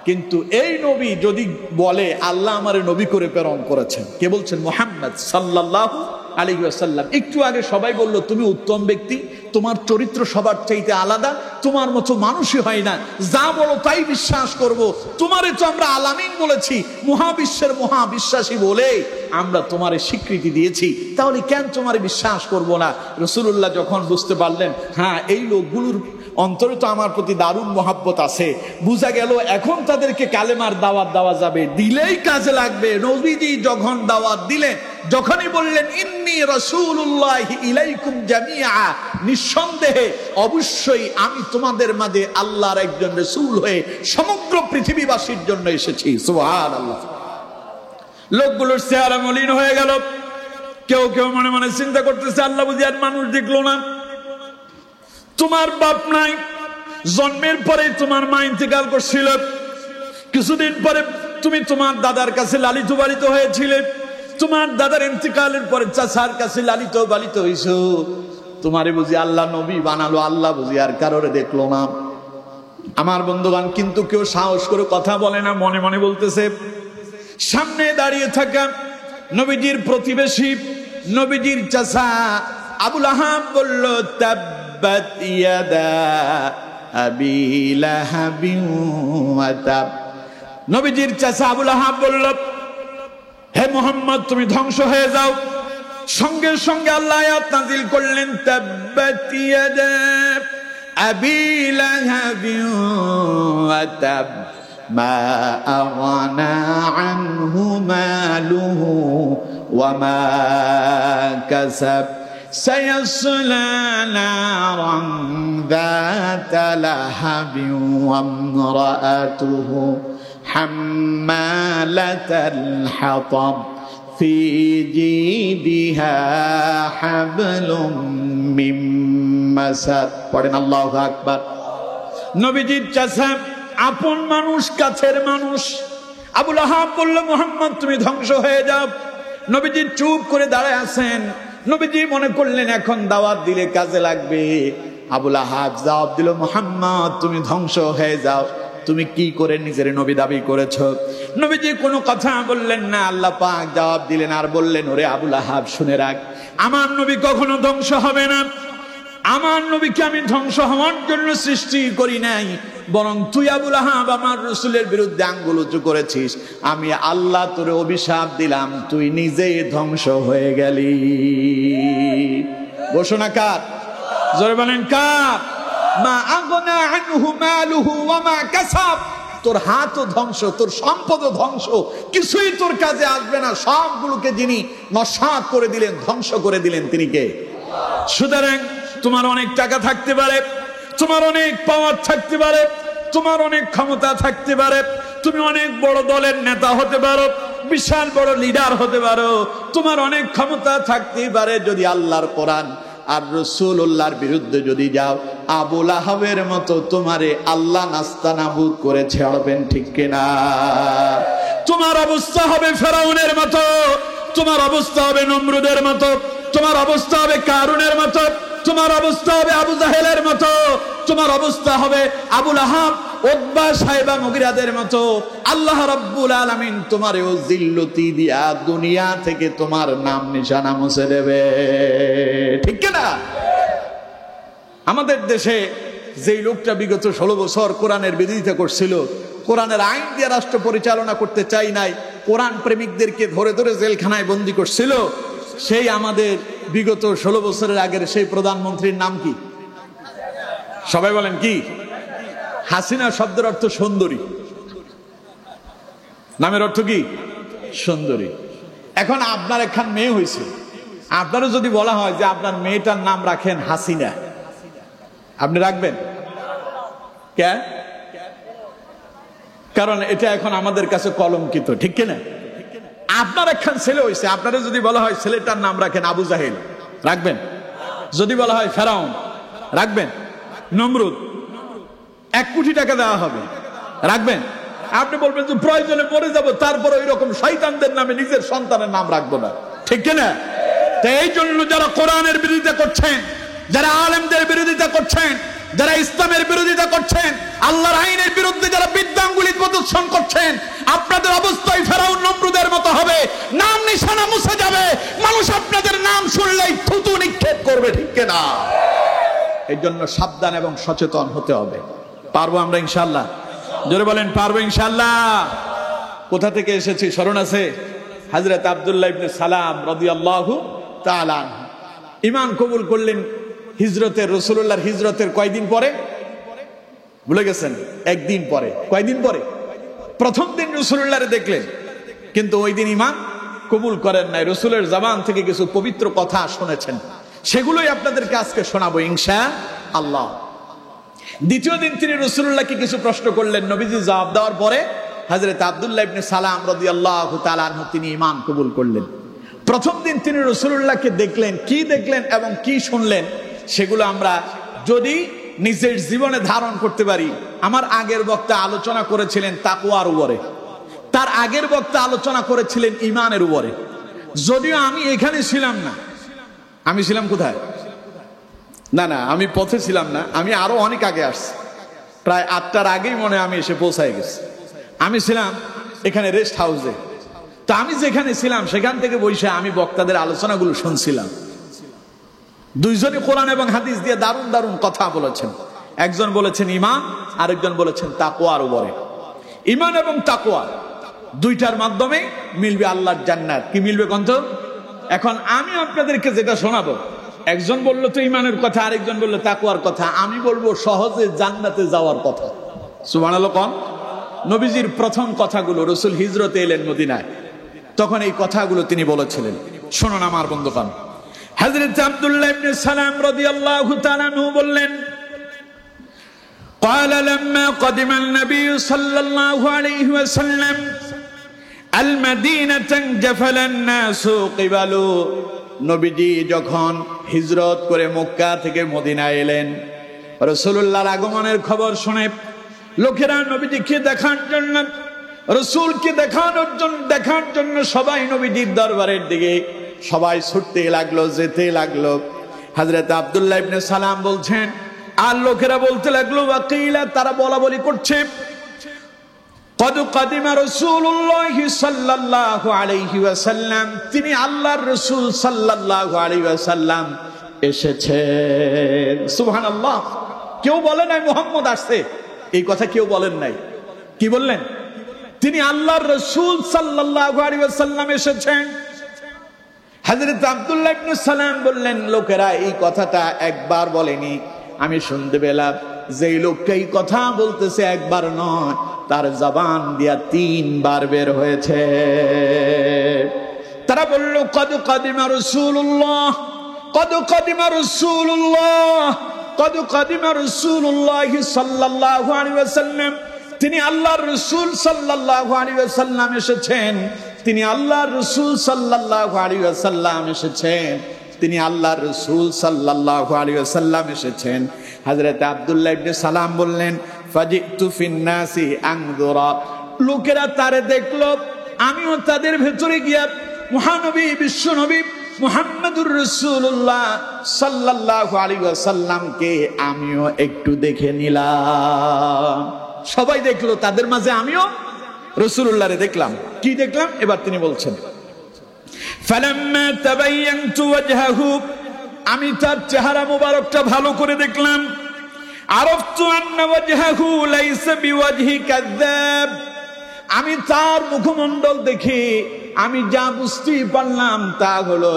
কিন্তু এই নবী যদি বলে আল্লাহ আমারে নবী করে প্রেরণ করেছেন, কে বলছেন? মুহাম্মদ সাল্লাল্লাহু আলাইহি ওয়াসাল্লাম। একটু আগে সবাই বলল তুমি উত্তম ব্যক্তি, তোমার চরিত্র সবার চাইতে আলাদা, তোমার মতো মানুষই হয় না, যা বলো তাই বিশ্বাস করব। তোমারে তো আমরা আলামিন বলেছি, মহাবিশ্বের মহাবিশ্বাসী বলে আমরা তোমারে স্বীকৃতি দিয়েছি, তাহলে কেন তোমারে বিশ্বাস করব না? রাসূলুল্লাহ যখন বুঝতে পারলেন হ্যাঁ এই লোকগুলোর অন্তরে তো আমার প্রতি দারুণ মহাব্বত আছে, বুঝা গেল এখন তাদেরকে কালেমার দাওয়াত দেওয়া যাবে, দিলেই কাজে লাগবে। নবীজি যখন দাওয়াত দিলেন, যখনই বললেন ইন্নী রাসূলুল্লাহি ইলাইকুম জামিআ, নিঃসন্দেহে অবশ্যই আমি তোমাদের মাঝে আল্লাহর একজন রাসূল হয়ে সমগ্র পৃথিবীবাসীর জন্য এসেছি। সুবহানাল্লাহ। লোকগুলোর চেহারা মলিন হয়ে গেল। কেউ কেউ মনে মনে চিন্তা করতেছে আল্লাহ বুঝি আর মানুষ দেখলো না। তোমার বাপ নাই, জন্মের পরে তোমার মা ইন্তেকাল করছিল, কিছুদিন পরে তুমি তোমার দাদার কাছে লালিত পালিত হয়েছিলে, তোমার দাদার ইন্তেকালের পরে চাচার কাছে লালিত পালিত হইছো, তোমারে বুঝি আল্লাহ নবী বানালো, আল্লাহ বুঝি আর কারোরে দেখলো না। আমার বন্ধুগণ, কিন্তু কেউ সাহস করে কথা বলে না, মনে মনে বলতেছে। সামনে দাঁড়িয়ে থাকা নবীজির প্রতিবেশী, নবীজির চাচা আবু লাহাব বলল তাব্বাত ইয়াদা আবি লাহাবিন ওয়া তাব। নবীজির চাচা আবু লাহাব বলল হে মুহাম্মদ তুমি ধ্বংস হয়ে যাও। সঙ্গে সঙ্গে আল্লাহ আয়াত নাযিল করলেন তাব্বাত ইয়াদা আবি লাহাবিন ওয়া তাব মা আগনা আনহু মালুহু ওয়া মা কাসাব سيصلى نارا ذات لهب وامرأته حمالة الحطب في جيدها حبل من مسد। পড়েন আল্লাহু আকবার। নবীজির চাচা, আপন মানুষ, কাছের মানুষ আবু লাহাব বলল মুহাম্মদ তুমি ধ্বংস হয়ে যাও। নবীজি চুপ করে দাঁড়ায় আছেন। নবীজি মনে করলেন এখন দাওয়াত দিলে কাজে লাগবে। আবু লাহাব জবাব দিল মুহাম্মদ তুমি ধ্বংস হয়ে যাও। তুমি কি করে নিজের নবী দাবি করেছো? নবীজি কোনো কথা বললেন না। আল্লাহ পাক জবাব দিলেন আর বললেন ওরে আবু লাহাব শুনে রাখ, আমার নবী কখনো ধ্বংস হবে না। আমার নবীকে আমি ধ্বংস হওয়ার জন্য সৃষ্টি করি নাই, বরং তুই আবু লাহাব আমার রাসূলের বিরুদ্ধে আঙ্গুল উঁচু করেছিস। আমি আল্লাহ তোরে অভিশাপ দিলাম, তুই নিজেই ধ্বংস হয়ে গেলি। ঘোষণা কার? জোরে বলেন কার? মা আগনা আনহু মালুহু ওয়া মা কাসাব। তোর হাতও ধ্বংস, তোর সম্পদও ধ্বংস, কিছুই তোর কাজে আসবে না। সবগুলোকে যিনি নস্যাৎ করে দিলেন, ধ্বংস করে দিলেন, তিনি কে? সুতরাং তোমার অনেক টাকা থাকতে পারে, তোমার অনেক পাওয়ার থাকতে পারে, তোমার অনেক ক্ষমতা থাকতে পারে, তুমি অনেক বড় দলের নেতা হতে পারো, বিশাল বড় লিডার হতে পারো, তোমার অনেক ক্ষমতা থাকতে পারে, যদি আল্লাহর কোরআন আর রাসূলুল্লাহর বিরুদ্ধে যদি যাও, আবু লাহাবের মতো তোমারে আল্লাহ নাস্তানাবুদ করে ছাড়বেন, ঠিক কিনা? তোমার অবস্থা হবে ফেরাউনের মতো, তোমার অবস্থা হবে নমরুদের মতো, তোমার অবস্থা হবে কারুনের মতো, তোমার অবস্থা হবে আবু জাহেলের মতো, তোমার অবস্থা হবে আবু লাহাব, উতবা, সাইবা, মুগিরাদের মতো। আল্লাহ রাব্বুল আলামিন তোমারেও জিল্লতি দিয়া দুনিয়া থেকে তোমার নাম নিশানা মুছে দেবে, ঠিক না? আমাদের দেশে যেই লোকটা বিগত 16 বছর কোরআনের বিরোধিতা করছিল, কোরআনের আইন দিয়ে রাষ্ট্র পরিচালনা করতে চাই নাই, কোরআন প্রেমিকদেরকে ধরে ধরে জেলখানায় বন্দী করছিল, সেই আমাদের বিগত 16 বছরের আগের সেই প্রধানমন্ত্রীর নাম কি? সবাই বলেন কি? হাসিনা শব্দের অর্থ সুন্দরী। নামের অর্থ কি? সুন্দরী। এখন আপনার একখান মেয়ে হয়েছে, আপনারও যদি বলা হয় যে আপনার মেয়েটার নাম রাখেন হাসিনা, আপনি রাখবেন? কে? কারণ এটা এখন আমাদের কাছে কলঙ্কিত, ঠিক কিনা? আপনার একখান ছেলে হয়েছে, আপনারা যদি বলা হয় ছেলেটার নাম রাখেন আবু জাহেল, রাখবেন? যদি বলা হয় ফেরাউন, রাখবেন? নমরুদ, 1 কোটি টাকা দেওয়া হবে, রাখবেন? আপনি বলবেন যে প্রয়োজনে মরে যাব, তারপর ওই রকম শয়তানদের নামে নিজের সন্তানের নাম রাখবো না, ঠিক কিনা? তো এই জন্য যারা কোরআনের বিরোধিতা করছেন, যারা আলেমদের বিরোধিতা করছেন, যারা ইসলামের বিরোধিতা করছেন, আল্লাহর আইনের বিরুদ্ধে যারা বিদ্যাঙ্গুলি প্রদর্শন করছেন, আপনাদের অবস্থায় ফেরাউন নমরুদের মতো হবে, নাম নিশানা মুছে যাবে, মানুষ আপনাদের নাম শুনলেই থুতু নিক্ষেপ করবে, ঠিক কিনা? এই জন্য সাবধান এবং সচেতন হতে হবে। পারবো আমরা ইনশাআল্লাহ? জোরে বলেন পারবো ইনশাআল্লাহ। কোথা থেকে এসেছি স্মরণ আছে? হযরত আব্দুল্লাহ ইবনে সালাম রাদিয়াল্লাহু তাআলা আনহু ঈমান কবুল করলেন হিজরতের, রাসূলুল্লাহর হিজরতের কয়দিন পরে? ভুলে গেছেন? একদিন পরে। কয়দিন পরে? প্রথম দিন রাসূলুল্লাহরে দেখলেন, কিন্তু ওই দিন ঈমান কবুল করেন নাই। রাসূলের জবান থেকে কিছু পবিত্র কথা শুনেছেন, সেগুলোই আপনাদেরকে আজকে শোনাবো ইনশাআল্লাহ। দ্বিতীয় দিন তিনি রাসূলুল্লাহকে কিছু প্রশ্ন করলেন, নবীজি জবাব দেওয়ার পরে হযরত আব্দুল্লাহ ইবনে সালাম রাদিয়াল্লাহু তাআলা আনহু তিনি ঈমান কবুল করলেন। প্রথম দিন তিনি রাসূলুল্লাহকে দেখলেন, কি দেখলেন এবং কি শুনলেন সেগুলো আমরা যদি নিজের জীবনে ধারণ করতে পারি। আমার আগের বক্তা আলোচনা করেছিলেন তাকওয়ার উপরে, তার আগের বক্তা আলোচনা করেছিলেন ঈমানের উপরে। যদিও আমি এখানে ছিলাম না, আমি ছিলাম কোথায়? না আমি পথে ছিলাম না, আমি আরো অনেক আগে আসছি, প্রায় 8টার আগেই মনে আমি এসে পৌঁছায় গেছি। আমি ছিলাম এখানে রেস্ট হাউসে। তো আমি যেখানে ছিলাম সেখান থেকে বসে আমি বক্তাদের আলোচনাগুলো শুনছিলাম। দুইজনই কোরআন এবং হাদিস দিয়ে দারুণ দারুণ কথা বলেছেন। একজন বলেছেন ঈমান, আরেকজন বলেছেন তাকওয়ার উপরে। ঈমান এবং তাকওয়া দুইটার মাধ্যমে মিলবে আল্লাহর জান্নাত। কি মিলবে কন্ত? এখন আমি আপনাদেরকে যেটা শোনাবো, একজন বললো তো ঈমানের কথা, আরেকজন বললো তাকওয়ার কথা, আমি বলবো সহজে জান্নাতে যাওয়ার কথা। সুবহানাল্লাহ কোন? নবীজির প্রথম কথাগুলো, রাসূল হিজরতে এলেন মদিনায়, তখন এই কথাগুলো তিনি বলেছিলেন। শুনুন আমার বন্ধুগণ, হযরত আব্দুল্লাহ ইবনে সালাম রাদিয়াল্লাহু তাআলা আনহু বললেন, قال لما قدم النبي صلى الله عليه وسلم المدينة انجفل الناس قبله। নবীজি যখন হিজরত করে মক্কা থেকে মদিনায় এলেন, রাসূলুল্লাহর আগমনের খবর শুনে লোকেরা নবীজিকে দেখার জন্য, রাসূলকে দেখার জন্য সবাই নবীজির দরবারের দিকে সবাই ছুটতে লাগলো, যেতে লাগলো। হযরত আব্দুল্লাহ ইবনে সালাম বলছেন, আর লোকেরা বলতে লাগলো, ওয়াকিলা, তারা বলা বলি করছে, কদ কাদিমা রাসূলুল্লাহি সাল্লাল্লাহু আলাইহি ওয়াসাল্লাম, তিনি আল্লাহর রাসূল সাল্লাল্লাহু আলাইহি ওয়াসাল্লাম এসেছেন। সুবহানাল্লাহ। কেউ বলে নাই মুহাম্মদ আসছে, এই কথা কেউ বলেন নাই। কি বললেন? তিনি আল্লাহর রাসূল সাল্লাল্লাহু আলাইহি ওয়াসাল্লাম এসেছেন। হযরত আব্দুল্লাহ ইবনে সালাম বললেন, লোকেরা এই কথাটা একবার বলেনি, আমি শুনতে পেলাম যে লোকটা এই কথা বলতেছে একবার নয়, তার জবান দিয়া 3 বার বের হয়েছে। তারা বলল, কদ কাদিমা রাসূলুল্লাহ, কদ কাদিমা রাসূলুল্লাহ, কদ কাদিমা রাসূলুল্লাহ সাল্লাল্লাহু আলাইহি ওয়াসাল্লাম, তিনি আল্লাহর রাসূল সাল্লাল্লাহু আলাইহি ওয়াসাল্লাম এসেছেন, তিনি আল্লাহর রাসূল সাল্লাল্লাহু আলাইহি ওয়াসাল্লাম এসেছেন, তিনি আল্লাহর রাসূল সাল্লাল্লাহু আলাইহি ওয়াসাল্লাম এসেছেন। হযরত আব্দুল্লাহ ইবনে সালাম বললেন, ফাজিতু ফিন্নাসি আনযুরা, লোকেরা তারে দেখলো, আমিও তাদের ভেতরে গিয়া মহানবী বিশ্বনবী মুহাম্মদুর রাসূলুল্লাহ সাল্লাল্লাহু আলাইহি ওয়াসাল্লামকে আমিও একটু দেখে নিলাম। সবাই দেখলো, তাদের মাঝে আমিও রাসূলুল্লাহরে দেখলাম। কি দেখলাম? এবার তিনি বলছেন, ফালাম্মা তাবায়্যানতু ওয়াজহাহু, আমি তার চেহারা মোবারকটা ভালো করে দেখলাম। আরাফতু আন্না ওয়াজহাহু লাইসা বিওয়াজহি কাযাব, আমি তার মুখমণ্ডল দেখে আমি যা বুঝতে পারলাম তা হলো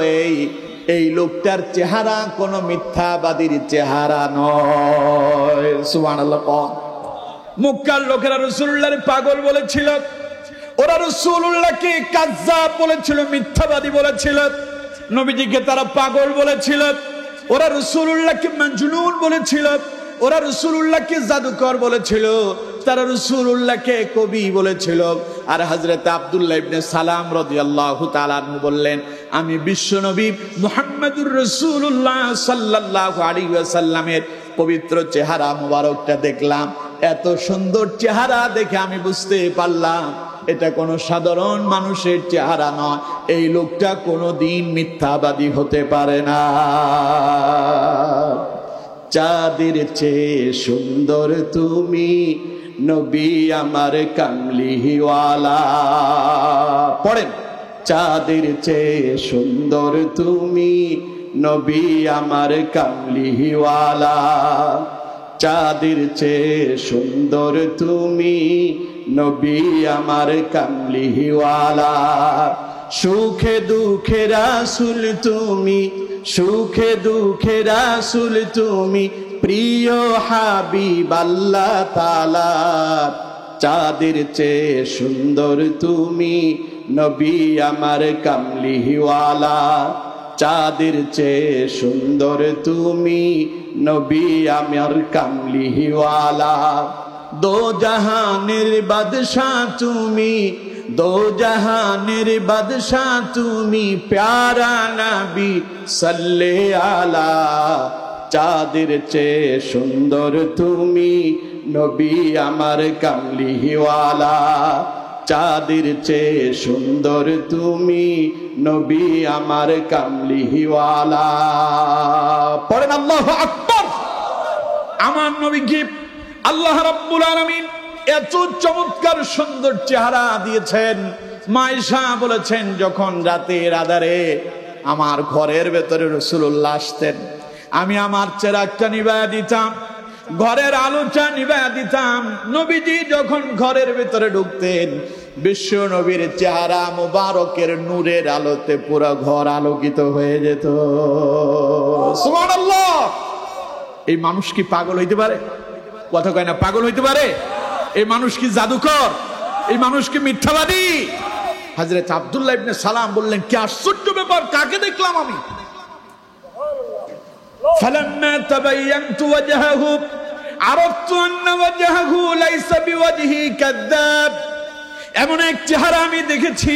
এই লোকটার চেহারা কোনো মিথ্যাবাদীর চেহারা নয়। সুবহানাল্লাহ। মক্কার লোকেরা রাসূলুল্লাহর পাগল বলেছিল, ওরা রাসূলুল্লাহকে কাযযাব বলেছিল, মিথ্যাবাদী বলেছিল, নবীজিকে তারা পাগল বলেছিল, ওরা রাসূলুল্লাহকে মাজনুন বলেছিল, ওরা রাসূলুল্লাহকে জাদুকর বলেছিল, তারা রাসূলুল্লাহকে কবি বলেছিল। আর হযরত আব্দুল্লাহ ইবনে সালাম রাদিয়াল্লাহু তাআলা আনহু বললেন, আমি বিশ্বনবী মুহাম্মদুর রাসূলুল্লাহ সাল্লাল্লাহু আলাইহি ওয়াসাল্লামের পবিত্র চেহারা মুবারকটা দেখলাম, এত সুন্দর চেহারা দেখে আমি বুঝতে পারলাম এটা কোনো সাধারণ মানুষের চেহারা নয়, এই লোকটা কোনোদিন মিথ্যাবাদী হতে পারে না। চাঁদের চেয়ে সুন্দর তুমি নবী আমার কামলিওয়ালা। পড়েন, চাঁদের চেয়ে সুন্দর তুমি নবী আমার কামলিওয়ালা। চাঁদের চেয়ে সুন্দর তুমি নবী আমার কামলিওয়ালা। সুখে দুঃখে রাসূল তুমি, সুখে দুঃখে রাসূল তুমি, প্রিয় হাবিব আল্লাহ তাআলা। চাঁদের চেয়ে সুন্দর তুমি নবী আমার কামলিওয়ালা। চাঁদের চেয়ে সুন্দর তুমি নবী আমার কামলিওয়ালা। দো জাহানের বাদশাহ তুমি, দো জাহানের বাদশাহ তুমি, প্যারা নবী সাল্লে আলা। চাঁদের চেয়ে সুন্দর তুমি নবী আমার কামলিওয়ালা। চাঁদের চেয়ে সুন্দর তুমি নবী আমার কামলিওয়ালা। পড়েন আল্লাহু আকবার। আমার নবীকে আল্লাহ রাব্বুল আলামিন এত চমৎকার সুন্দর চেহারা দিয়েছেন। মা আয়েশা বলেছেন, যখন রাতের আঁধারে আমার ঘরের ভেতরে রাসূলুল্লাহ আসতেন, আমি আমার চেরাগটা নিভায়া দিতাম, ঘরের আলোটা নিভায়া দিতাম। নবীজি যখন ঘরের ভেতরে ঢুকতেন, বিশ্ব নবীর চেহারা মুবারকের নূরের আলোতে পুরো ঘর আলোকিত হয়ে যেত। সুবহানাল্লাহ। এই মানুষ কি পাগল হইতে পারে? কথা কয় না, পাগল হইতে পারে? এই মানুষ কি জাদুকর? এই মানুষ কি মিথ্যাবাদী? হযরত আব্দুল্লাহ ইবনে সালাম বললেন, কি আশ্চর্য ব্যাপার, কাকে দেখলাম আমি? ফালাম্মা তাবায়্যানতু ওয়াজহাহু আরাফতু আন্না ওয়াজহাহু লাইসা বিওয়াজহি কাযাব। এমন এক চেহারা আমি দেখেছি,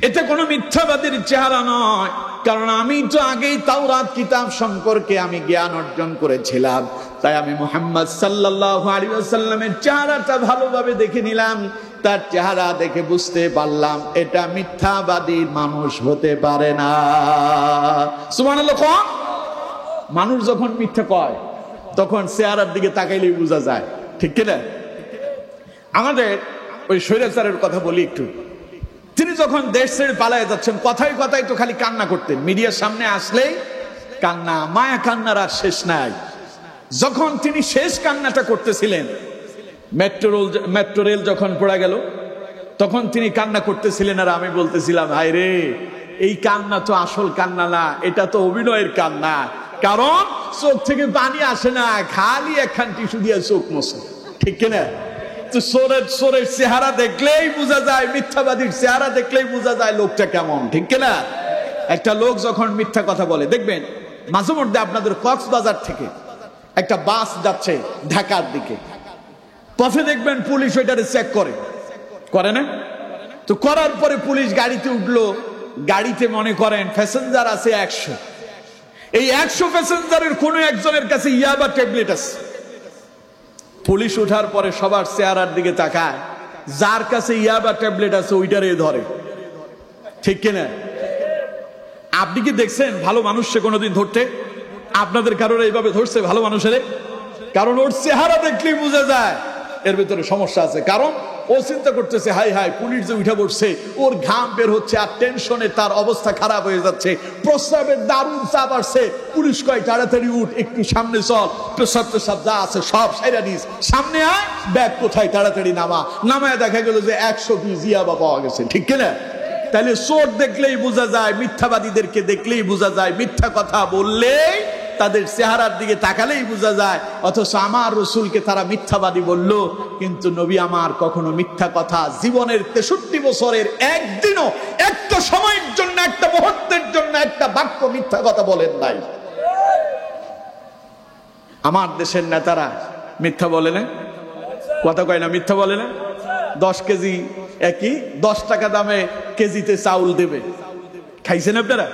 এটা কোনো মিথ্যাবাদীর চেহারা নয়, কারণ আমি তো আগেই তাওরাত কিতাব সম্পর্কে আমি জ্ঞান অর্জন করেছিলাম। তাই আমি মুহাম্মদ সাল্লাল্লাহু আলাইহি ওয়াসাল্লামের চেহারাটা ভালোভাবে দেখে নিলাম। তার চেহারা দেখে বুঝতে পারলাম এটা মিথ্যাবাদী মানুষ হতে পারে না। সুবহানাল্লাহ। মানুষ যখন মিথ্যা কয় তখন চেহারার দিকে তাকাইলেই বোঝা যায়, ঠিক কিনা? আমাদের ওই স্বৈরাচারের কথা বলি একটু। তিনি যখন দেশ ছেড়ে পালায় যাচ্ছেন, কথায় কথায় তো খালি কান্না করতেন, মিডিয়ার সামনে আসলেই কান্না, মায়া কান্নার আর শেষ নাই। যখন তিনি শেষ কান্নাটা করতেছিলেন, মেট্রো রেল যখন পড়ে গেল, তখন তিনি কান্না করতেছিলেন, আর আমি বলতেছিলাম, হায় রে, এই কান্না তো আসল কান্না না, এটা তো অভিনয়ের কান্না। কারণ চোখ থেকে পানি আসে না, খালি একখান টিস্যু দিয়ে চোখ মোছে, ঠিক কিনা? তো সোরের চেহারা দেখলেই বোঝা যায়, মিথ্যাবাদীর চেহারা দেখলেই বোঝা যায় লোকটা কেমন, ঠিক কিনা? একটা লোক যখন মিথ্যা কথা বলে, দেখবেন মাঝে মধ্যে আপনাদের কক্সবাজার থেকে একটা বাস যাচ্ছে ঢাকার দিকে, পথে দেখবেন পুলিশ ওইটারে চেক করে না? তো করার পরে পুলিশ গাড়িতে উঠলো, গাড়িতে মনে করেন প্যাসেঞ্জার আছে 100। এই 100 প্যাসেঞ্জারের কোন একজনের কাছে ইয়াবা ট্যাবলেট আছে। পুলিশ ওঠার পরে সবার চেহারার দিকে তাকায়, যার কাছে ইয়াবা ট্যাবলেট আছে ওইটারে ধরে, ঠিক কিনা? আপনি কি দেখছেন ভালো মানুষকে কোনোদিন ধরতে? আপনাদের কারোর এইভাবে ধরছে ভালো মানুষের? কারণ ওর চেহারা দেখলেই বোঝা যায় এর ভিতরে সমস্যা আছে। কারণ ও চিন্তা করতেছে, হাই হাই, পুলিশ যে উঠে পড়ছে, ওর ঘাম বের হচ্ছে, আর টেনশনে তার অবস্থা খারাপ হয়ে যাচ্ছে, প্রস্রাবের দারুণ চাপ আসছে। পুলিশ কয়, তাড়াতাড়ি উঠ, একটু সামনে চল, পেশাব যা আছে সব সাইরা নিস, সামনে আয়, ব্যাগ কোথায়, তাড়াতাড়ি নামায় দেখা গেল যে 100 পিস ইয়াবা পাওয়া গেছে, ঠিক কিনা? তাহলে চোর দেখলেই বোঝা যায়, মিথ্যাবাদীদেরকে দেখলেই বোঝা যায়, মিথ্যা কথা বললেই তাদের চেহারার দিকে তাকালেই বোঝা যায়। অথচ আমার রসুলকে তারা মিথ্যাবাদী বলল, কিন্তু নবী আমার কখনো মিথ্যা কথা জীবনের 63 বছরের একদিনও একটা সময়ের জন্য, একটা মুহূর্তের জন্য একটা বাক্য মিথ্যা কথা বলেন নাই। আমার দেশের নেতারা মিথ্যা বলে না, কথা কয় না, মিথ্যা বলে না। 10 কেজি একই 10 টাকা দামে কেজিতে চাউল দেবে, খাইছেন আপনারা?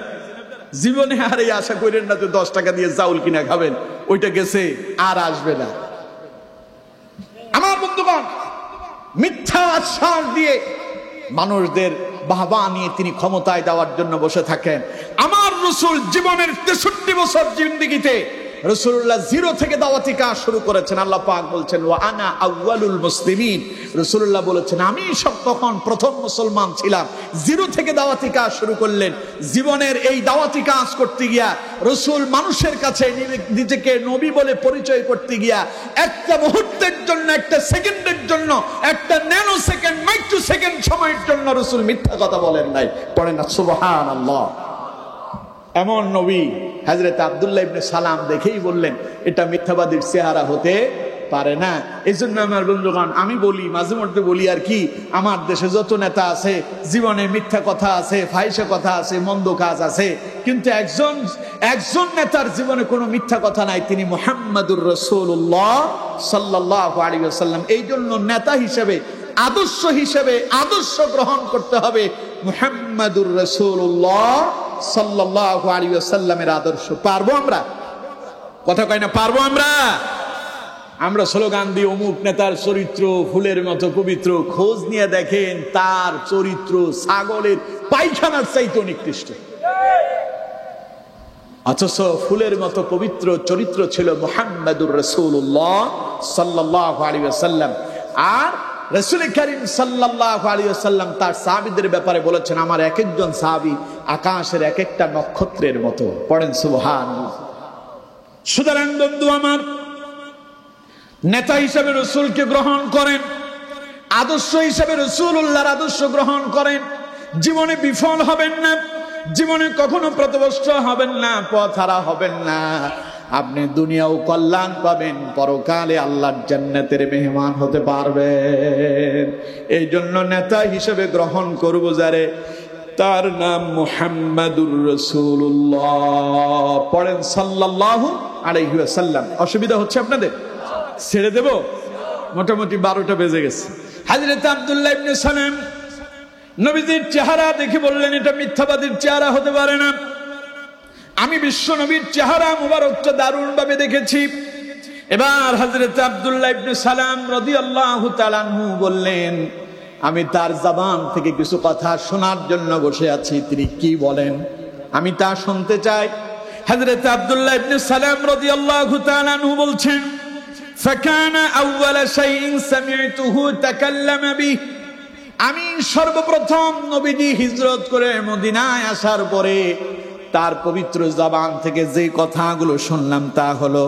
জীবনে আর এই আশা করেন না যে 10 টাকা দিয়ে চাউল কিনা খাবেন, ওইটা গেছে আর আসবে না। আমার বন্ধুগণ, মিথ্যা আশ্বাস দিয়ে মানুষদের বাহবা নিয়ে তিনি ক্ষমতায় দেওয়ার জন্য বসে থাকেন। আমার রাসূল জীবনের 63 বছর জিন্দেগিতে রাসূলুল্লাহ 0 থেকে দাওয়াতি কাজ শুরু করেছেন। আল্লাহ পাক বলছেন ওয়া আনা আউয়ালুল মুসলিমিন। রাসূলুল্লাহ বলেছেন আমি তখন প্রথম মুসলমান ছিলাম। 0 থেকে দাওয়াতি কাজ শুরু করলেন। জীবনের এই দাওয়াতি কাজ করতে গিয়া রাসূল মানুষের কাছে নিজেকে নবী বলে পরিচয় করতে গিয়া একটা মুহূর্তের জন্য, একটা সেকেন্ডের জন্য, একটা ন্যানো সেকেন্ড, মাইক্রো সেকেন্ড সময়ের জন্য রাসূল মিথ্যা কথা বলেন নাই। পড়েন না সুবহানাল্লাহ। এমন নবী হযরত আব্দুল্লাহ ইবনে সালাম দেখেই বললেন এটা মিথ্যাবাদীর চেহারা হতে পারে না। এই জন্য আমার বন্ধুগণ, আমি বলি, মাঝে মধ্যে বলি আর কি, আমার দেশে যত নেতা আছে জীবনে মিথ্যা কথা আছে, ফাহিশা কথা আছে, মন্দ কাজ আছে, কিন্তু একজন নেতার জীবনে কোনো মিথ্যা কথা নাই, তিনি মুহাম্মাদুর রাসূলুল্লাহ সাল্লাল্লাহু আলাইহি ওয়াসাল্লাম। এই জন্য নেতা হিসেবে, আদর্শ হিসেবে আদর্শ গ্রহণ করতে হবে মুহাম্মাদুর রাসূলুল্লাহ সাল্লাল্লাহু আলাইহি ওয়াসাল্লামের আদর্শ। পারবো আমরা? কথা কয় না, পারবো আমরা? আমরা স্লোগান দিই অমুক নেতার চরিত্র ফুলের মতো পবিত্র, খোঁজ নিয়ে দেখেন তার চরিত্র ছাগলের পায়খানার চাইতে নিকৃষ্ট। অথচ ফুলের মতো পবিত্র চরিত্র ছিল মুহাম্মাদুর রাসূলুল্লাহ সাল্লাল্লাহু আলাইহি ওয়াসাল্লাম। আর রাসূল করিম সাল্লাল্লাহু আলাইহি ওয়াসাল্লাম তার সাহাবীদের ব্যাপারে বলেছেন আমার এক একজন সাহাবী আকাশের এক একটা নক্ষত্রের মতো। পড়েন সুবহানাল্লাহ। সুতরাং বন্ধু আমার, নেতা হিসেবে রাসূলকে গ্রহণ করেন, আদর্শ হিসেবে রাসূলুল্লাহর আদর্শ গ্রহণ করেন। জীবনে বিফল হবেন না, জীবনে কখনো পথভ্রষ্ট হবেন না, পথহারা হবেন না। আপনি দুনিয়াও কল্যাণ পাবেন, পরকালে আল্লাহর জান্নাতের মেহমান হতে পারবেন। এই জন্য নেতা হিসেবে গ্রহণ করব যারে, তার নাম মুহাম্মাদুর রাসূলুল্লাহ। পড়েন সাল্লাল্লাহু আলাইহি ওয়াসাল্লাম। অসুবিধা হচ্ছে আপনাদের? ছেড়ে দেব? মোটামুটি 12টা বেজে গেছে। হযরত আব্দুল্লাহ ইবনে সালাম নবীজির চেহারা দেখে বললেন এটা মিথ্যাবাদীর চেহারা হতে পারে না। আমি বিশ্ব নবীর চেহারা মুবারকটা দারুণ ভাবে দেখেছি। এবার হযরত আব্দুল্লাহ ইবনে সালাম রাদিয়াল্লাহু তাআলা আনহু বললেন আমি তার জবান থেকে কিছু কথা শোনার জন্য বসে আছি, তিনি কি বলেন আমি তা শুনতে চাই। হযরত আব্দুল্লাহ ইবনে সালাম রাদিয়াল্লাহু তাআলা আনহু বলছেন ফাকানা আউওয়ালা শাইইন সামি'তুহু তাকাল্লামা বিহি। আমি সর্বপ্রথম নবীজি হিজরত করে মদিনায় আসার পরে তার পবিত্র জবান থেকে যে কথাগুলো শুনলাম তা হলো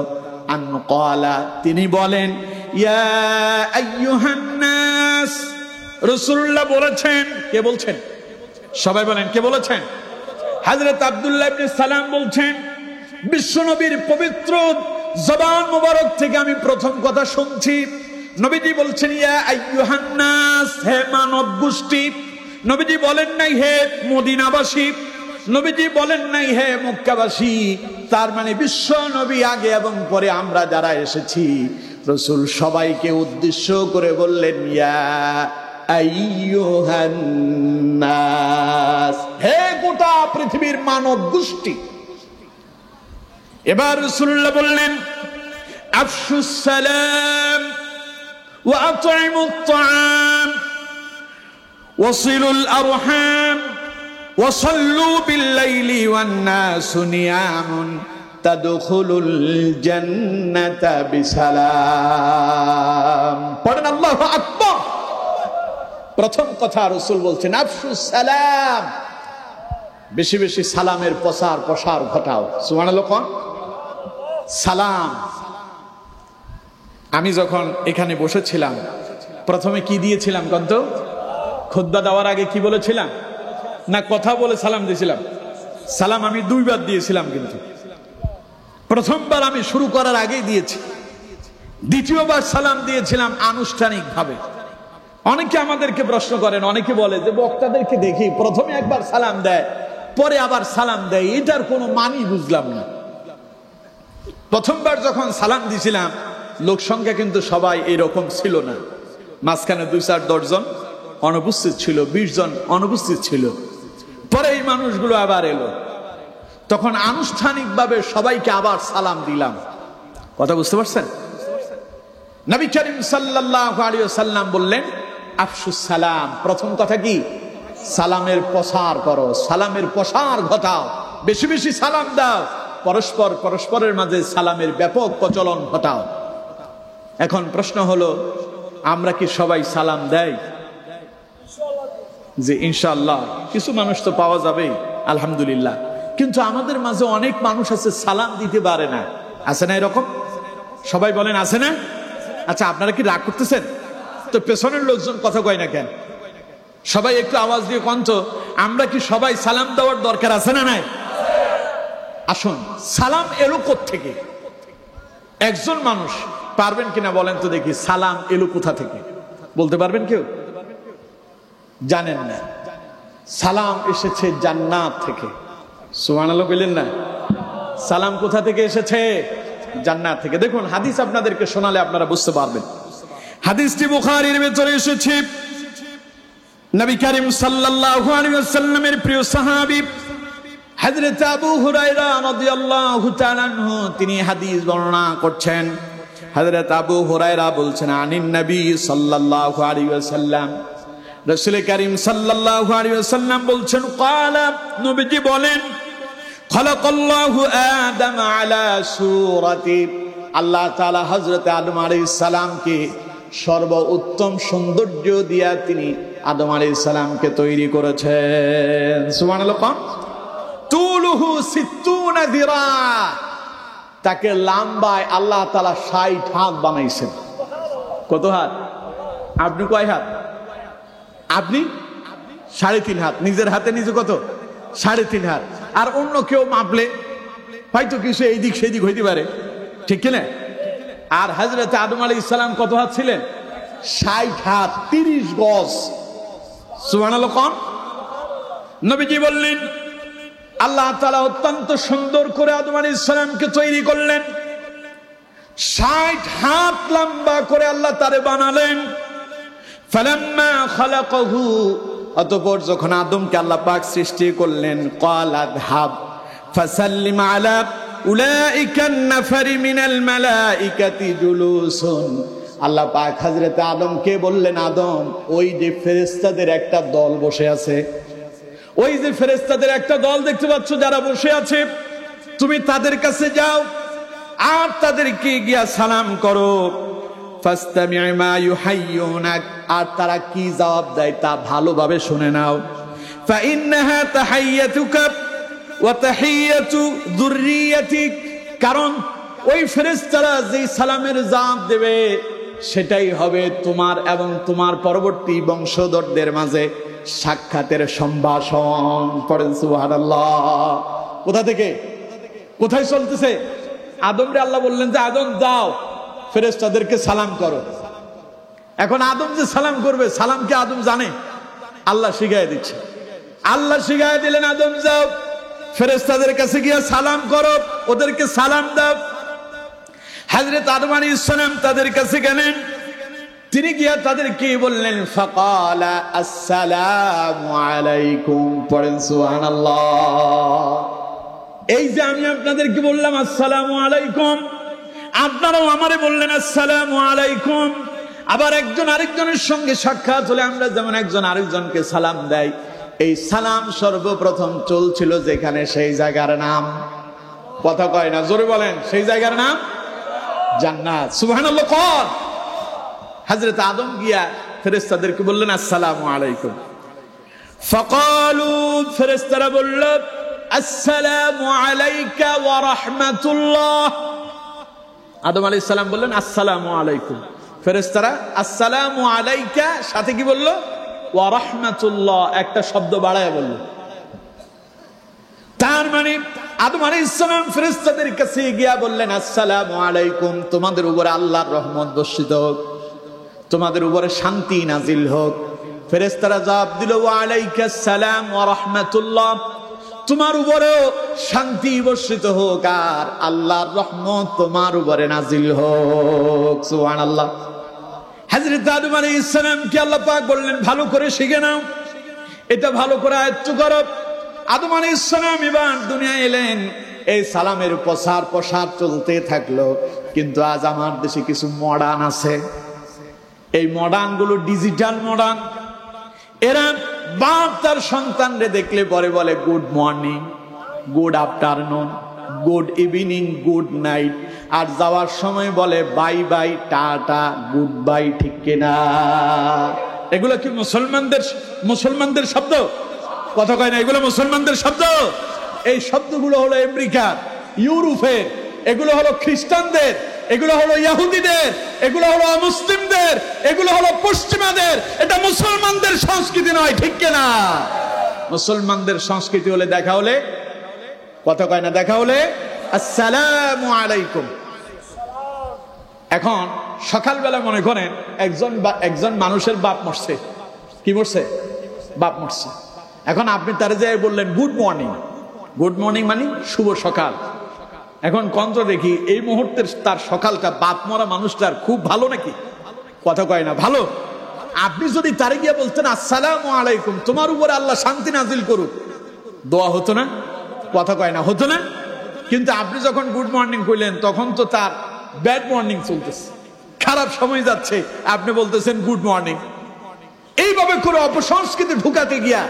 আন ক্বালা, তিনি বলেন ইয়া আইয়ুহান নাস। রাসূলুল্লাহ বলেছেন। কে বলছেন? সবাই বলেন কে বলেছেন? হযরত আব্দুল্লাহ ইবনে সালাম বলছেন বিশ্বনবীর পবিত্র জবান মুবারক থেকে আমি প্রথম কথা শুনছি। নবীজি বলছেন ইয়া আইয়ুহান নাস, হে মানব গোষ্ঠী। নবীজি বলেন নাই হে মদিনাবাসী, নবীজি বলেন নাই হে মক্কাবাসী। তার মানে বিশ্ব নবী আগে এবং পরে আমরা যারা এসেছি, রাসূল সবাইকে উদ্দেশ্য করে বললেন ইয়া আইয়ুহান নাস, হে গোটা পৃথিবীর মানব গোষ্ঠী। এবার রাসূলুল্লাহ বললেন আফশুস সালাম ওয়া আত'ইমুত তা'আম ওয়াসিলুল আরহাম ওয়াসাল্লু বিল-লাইলি ওয়ান-নাসু নিয়ামুন তাদখুলুল জান্নাতা বিসালাম। পড়েন আল্লাহু আকবার। প্রথম কথা রাসূল বলছেন আফশুস সালাম, বেশি বেশি সালামের প্রসার ঘটাও। সুবহানাল্লাহ। সালাম। আমি যখন এখানে বসেছিলাম প্রথমে কি দিয়েছিলাম কন্ত? খুতবা দেওয়ার আগে কি বলেছিলাম? না কথা বলে সালাম দিয়েছিলাম? সালাম আমি 2 বার দিয়েছিলাম, কিন্তু প্রথমবার আমি শুরু করার আগেই দিয়েছি, দ্বিতীয়বার সালাম দিয়েছিলাম আনুষ্ঠানিকভাবে। অনেকে আমাদেরকে প্রশ্ন করেন, অনেকে বলে যে বক্তাদেরকে দেখি প্রথমে একবার সালাম দেয়, পরে আবার সালাম দেয়, এটার কোনো মানি বুঝলাম না। প্রথমবার যখন সালাম দিছিলাম লোক সংখ্যা কিন্তু সবাই এরকম ছিল না, মাঝখানে 2-4 জন অনুপস্থিত ছিল, 20 জন অনুপস্থিত ছিল। পরে এই মানুষগুলো আবার এলো, তখন আনুষ্ঠানিকভাবে সবাইকে আবার সালাম দিলাম। কথা বুঝতে পারছেন? নবী করিম সাল্লাল্লাহু আলাইহি ওয়াসাল্লাম বললেন আফশুস সালাম। প্রথম কথা কি? সালামের প্রসার করো, সালামের প্রসার ঘটাও, বেশি বেশি সালাম দাও, পরস্পরের মাঝে সালামের ব্যাপক প্রচলন ঘটাও। এখন প্রশ্ন হলো, আমরা কি সবাই সালাম দেই? যে ইনশাআল্লাহ কিছু মানুষ তো পাওয়া যাবে, আলহামদুলিল্লাহ। কিন্তু আমাদের মাঝে অনেক মানুষ আছে সালাম দিতে পারে না, আছে না এরকম? সবাই বলেন আছে না? আচ্ছা, আপনারা কি রাগ করতেছেন? তো পেছনের লোকজন কথা কয় না কেন? সবাই একটু আওয়াজ দিয়ে কন্ত, আমরা কি সবাই সালাম দেওয়ার দরকার আছে না নাই? আসুন, সালাম এলো কোত্থেকে? একজন মানুষ পারবেন কিনা বলেন তো দেখি, সালাম এলো কোথা থেকে? বলতে পারবেন কেউ? জানেন না। সালাম এসেছে জান্নাত থেকে। সুবহানাল্লাহ বললেন না? সালাম কোথা থেকে এসেছে? জান্নাত থেকে। দেখুন, হাদিস আপনাদেরকে শোনালে আপনারা বুঝতে পারবেন। হাদিসটি বুখারীর ভিতরে এসেছে। নবী করিম সাল্লাল্লাহু আলাইহি ওয়াসাল্লামের প্রিয় সাহাবী হযরত আবু হুরায়রা রাদিয়াল্লাহু তাআলা আনহু তিনি হাদিস বর্ণনা করছেন। হযরত আবু হুরায়রা বলছেন, আনিন নবী সাল্লাল্লাহু আলাইহি ওয়াসাল্লাম, রাসূল করিম সাল্লাল্লাহু আলাইহি ওয়াসাল্লাম বলছেন, ক্বালা, নবীজি বলেন, খালাকাল্লাহু আদম আলা সূরাতি, আল্লাহ তাআলা হযরত আদম আলাইহিস সালামকে সর্বোত্তম সৌন্দর্য দিয়া তিনি আদম আলাইহিস সালামকে তৈরি করেছেন। সুবহানাল্লাহ। তুলুহু 60 যিরা, তাকে লম্বায় আল্লাহ তাআলা 60 হাত বানাইছেন। কত হাত? আপনি কয় হাত? আপনি 3.5 হাত। নিজের হাতে নিজে কত? 3.5 হাত। আর অন্য কেউ মাপলে হয়তো কিছু এইদিক সেদিক হইতে পারে, ঠিক কিনা? আর হযরত আদম আলাইহিস সালাম কত হাত ছিলেন? 60 হাত, 30 গজ। সুবহানাল্লাহ। নবীজি বললেন, আল্লাহ তাআলা অত্যন্ত সুন্দর করে আদম আলাইহিস সালামকে তৈরি করলেন, 60 হাত লম্বা করে আল্লাহ তারে বানালেন। ফালাম্মা খালাকাহু, অতঃপর যখন আদমকে আল্লাহ পাক সৃষ্টি করলেন, ক্বালা যাহাব ফাসাল্লিম আলা উলাইকান নাফারি মিনাল মালাইকাতি জুলুসুন, আল্লাহ পাক হযরত আদমকে বললেন, আদম, ওই যে ফেরেশতাদের একটা দল বসে আছে, ওই যে ফেরেশতাদের একটা দল দেখতে পাচ্ছ যারা বসে আছে, তুমি তাদের কাছে যাও আর তাদেরকে গিয়া সালাম করো। ফাস্তামি' মা ইউহাইয়ুনাক, আর তারা কি জবাব দেয় তা ভালোভাবে শুনে নাও। ফা ইন্নাহা তাহিয়াতুকা ওয়া তাহিয়াতু যুররিয়াতিক, কারণ ওই ফেরেশতারা যে সালামের জবাব দেবে সেটাই হবে তোমার এবং তোমার পরবর্তী বংশধরদের মাঝে সাক্ষাতের সম্ভাষণ। পড়েন সুবহানাল্লাহ। কোথা থেকে কোথায় চলতেছে? আদমরে আল্লাহ বললেন যে আদম যাও ফেরেশতাদেরকে সালাম করো। এখন আদম যে সালাম করবে, সালাম কি আদম জানে? আল্লাহ শিখায় দিচ্ছে। আল্লাহ শিখায় দিলেন, আদম যাও ফেরেশতাদের কাছে গিয়ে সালাম করো, ওদেরকে সালাম দাও। হযরত আদম আলাইহিস সালাম তাদের কাছে গেলেন, তিনি গিয়া তাদেরকে বললেন, ফাকালা আসসালামু আলাইকুম। পড়েন সুবহানাল্লাহ। এই যে আমি আপনাদেরকে বললাম আসসালামু আলাইকুম, আপনারাও আমারে বললেন আসসালামু আলাইকুম। আবার একজন আরেকজনের সঙ্গে সাক্ষাৎ হলে আমরা যেমন একজন আরেকজনকে সালাম দেই, এই সালাম সর্বপ্রথম চলছিল যেখানে, সেই জায়গার নাম, কথা কয় না, জোরে বলেন, সেই জায়গার নাম জান্নাত। সুবহানাল্লাহ। কোন হযরত আদম গিয়া ফেরেশতাদেরকে বললেন আসসালামু আলাইকুম। ফাকালু, ফেরেশতারা বলল আসসালামু আলাইকা ওয়া রাহমাতুল্লাহ। আদম আলাইহিস সালাম বললেন আসসালামু আলাইকুম, ফেরেশতারা আসসালামু আলাইকা সাথে কি বলল? ওয়া রাহমাতুল্লাহ, একটা শব্দ বাড়ায় বলল। তার মানে আদম আলাইহিস সালাম ফেরেশতাদের কাছে গিয়া বললেন, আসসালামু আলাইকুম, তোমাদের উপরে আল্লাহর রহমত বর্ষিত হোক, তোমাদের উপরে শান্তি নাজিল হোক। ফেরেশতারা জবাব দিল, ওয়া আলাইকাস সালাম ওয়া রাহমাতুল্লাহ, তোমার উপরেও শান্তি বর্ষিত হোক আর আল্লাহর রহমত তোমার উপরে নাজিল হোক। সুবহানাল্লাহ। হযরত আদম আলাইহিস সালাম কে আল্লাহ পাক বললেন, ভালো করে শিখে নাও, এটা ভালো করে আয়ত্ত করো। আদম আলাইহিস সালাম এবার দুনিয়ায় এলেন, এই সালামের প্রসার চলতে থাকলো। কিন্তু আজ আমার দেশে কিছু মডার্ন আছে, এই মডার্ন গুলো ডিজিটাল মডার্ন। এরা বাপ তার সন্তানরে দেখলে পরে বলে good morning, good afternoon, good evening, good night, আর যাওয়ার সময় বলে বাই বাই, টাটা, গুড বাই। ঠিক কিনা? এগুলো কি মুসলমানদের শব্দ? কথা কয় না, এগুলো মুসলমানদের শব্দ? এই শব্দগুলো হলো আমেরিকার, ইউরোপের, এগুলো হলো খ্রিস্টানদের, এগুলো হলো ইহুদিদের, এগুলো হলো অমুসলিমদের, এগুলো হলো পশ্চিমাদের। এটা মুসলমানদের সংস্কৃতি নয়। ঠিক কিনা? মুসলমানদের সংস্কৃতি হলে দেখা হলে, কথা কয় না, দেখা হলে আসসালামু আলাইকুম। এখন সকালবেলা মনে করেন একজন মানুষের বাপ মরছে। কি মরছে? বাপ মরছে। এখন আপনি তারে যে বললেন গুড মর্নিং, গুড মর্নিং মানে শুভ সকাল। এখন কন্ত্র দেখি এই মুহূর্তের তার সকালটা বাপ মরা মানুষটার খুব ভালো নাকি? কথা কয় না, ভালো। আপনি যদি তারে গিয়ে বলতেন আসসালামু আলাইকুম, তোমার উপরে আল্লাহ শান্তি নাজিল করুক, দোয়া হতো না? কথা কয় না, হতো না? কিন্তু আপনি যখন গুড মর্নিং কইলেন তখন তো তার ব্যাড মর্নিং চলতেছে, খারাপ সময় যাচ্ছে, আপনি বলতেছেন গুড মর্নিং। এইভাবে করে অপসংস্কৃতি ঢুকাতে গিয়া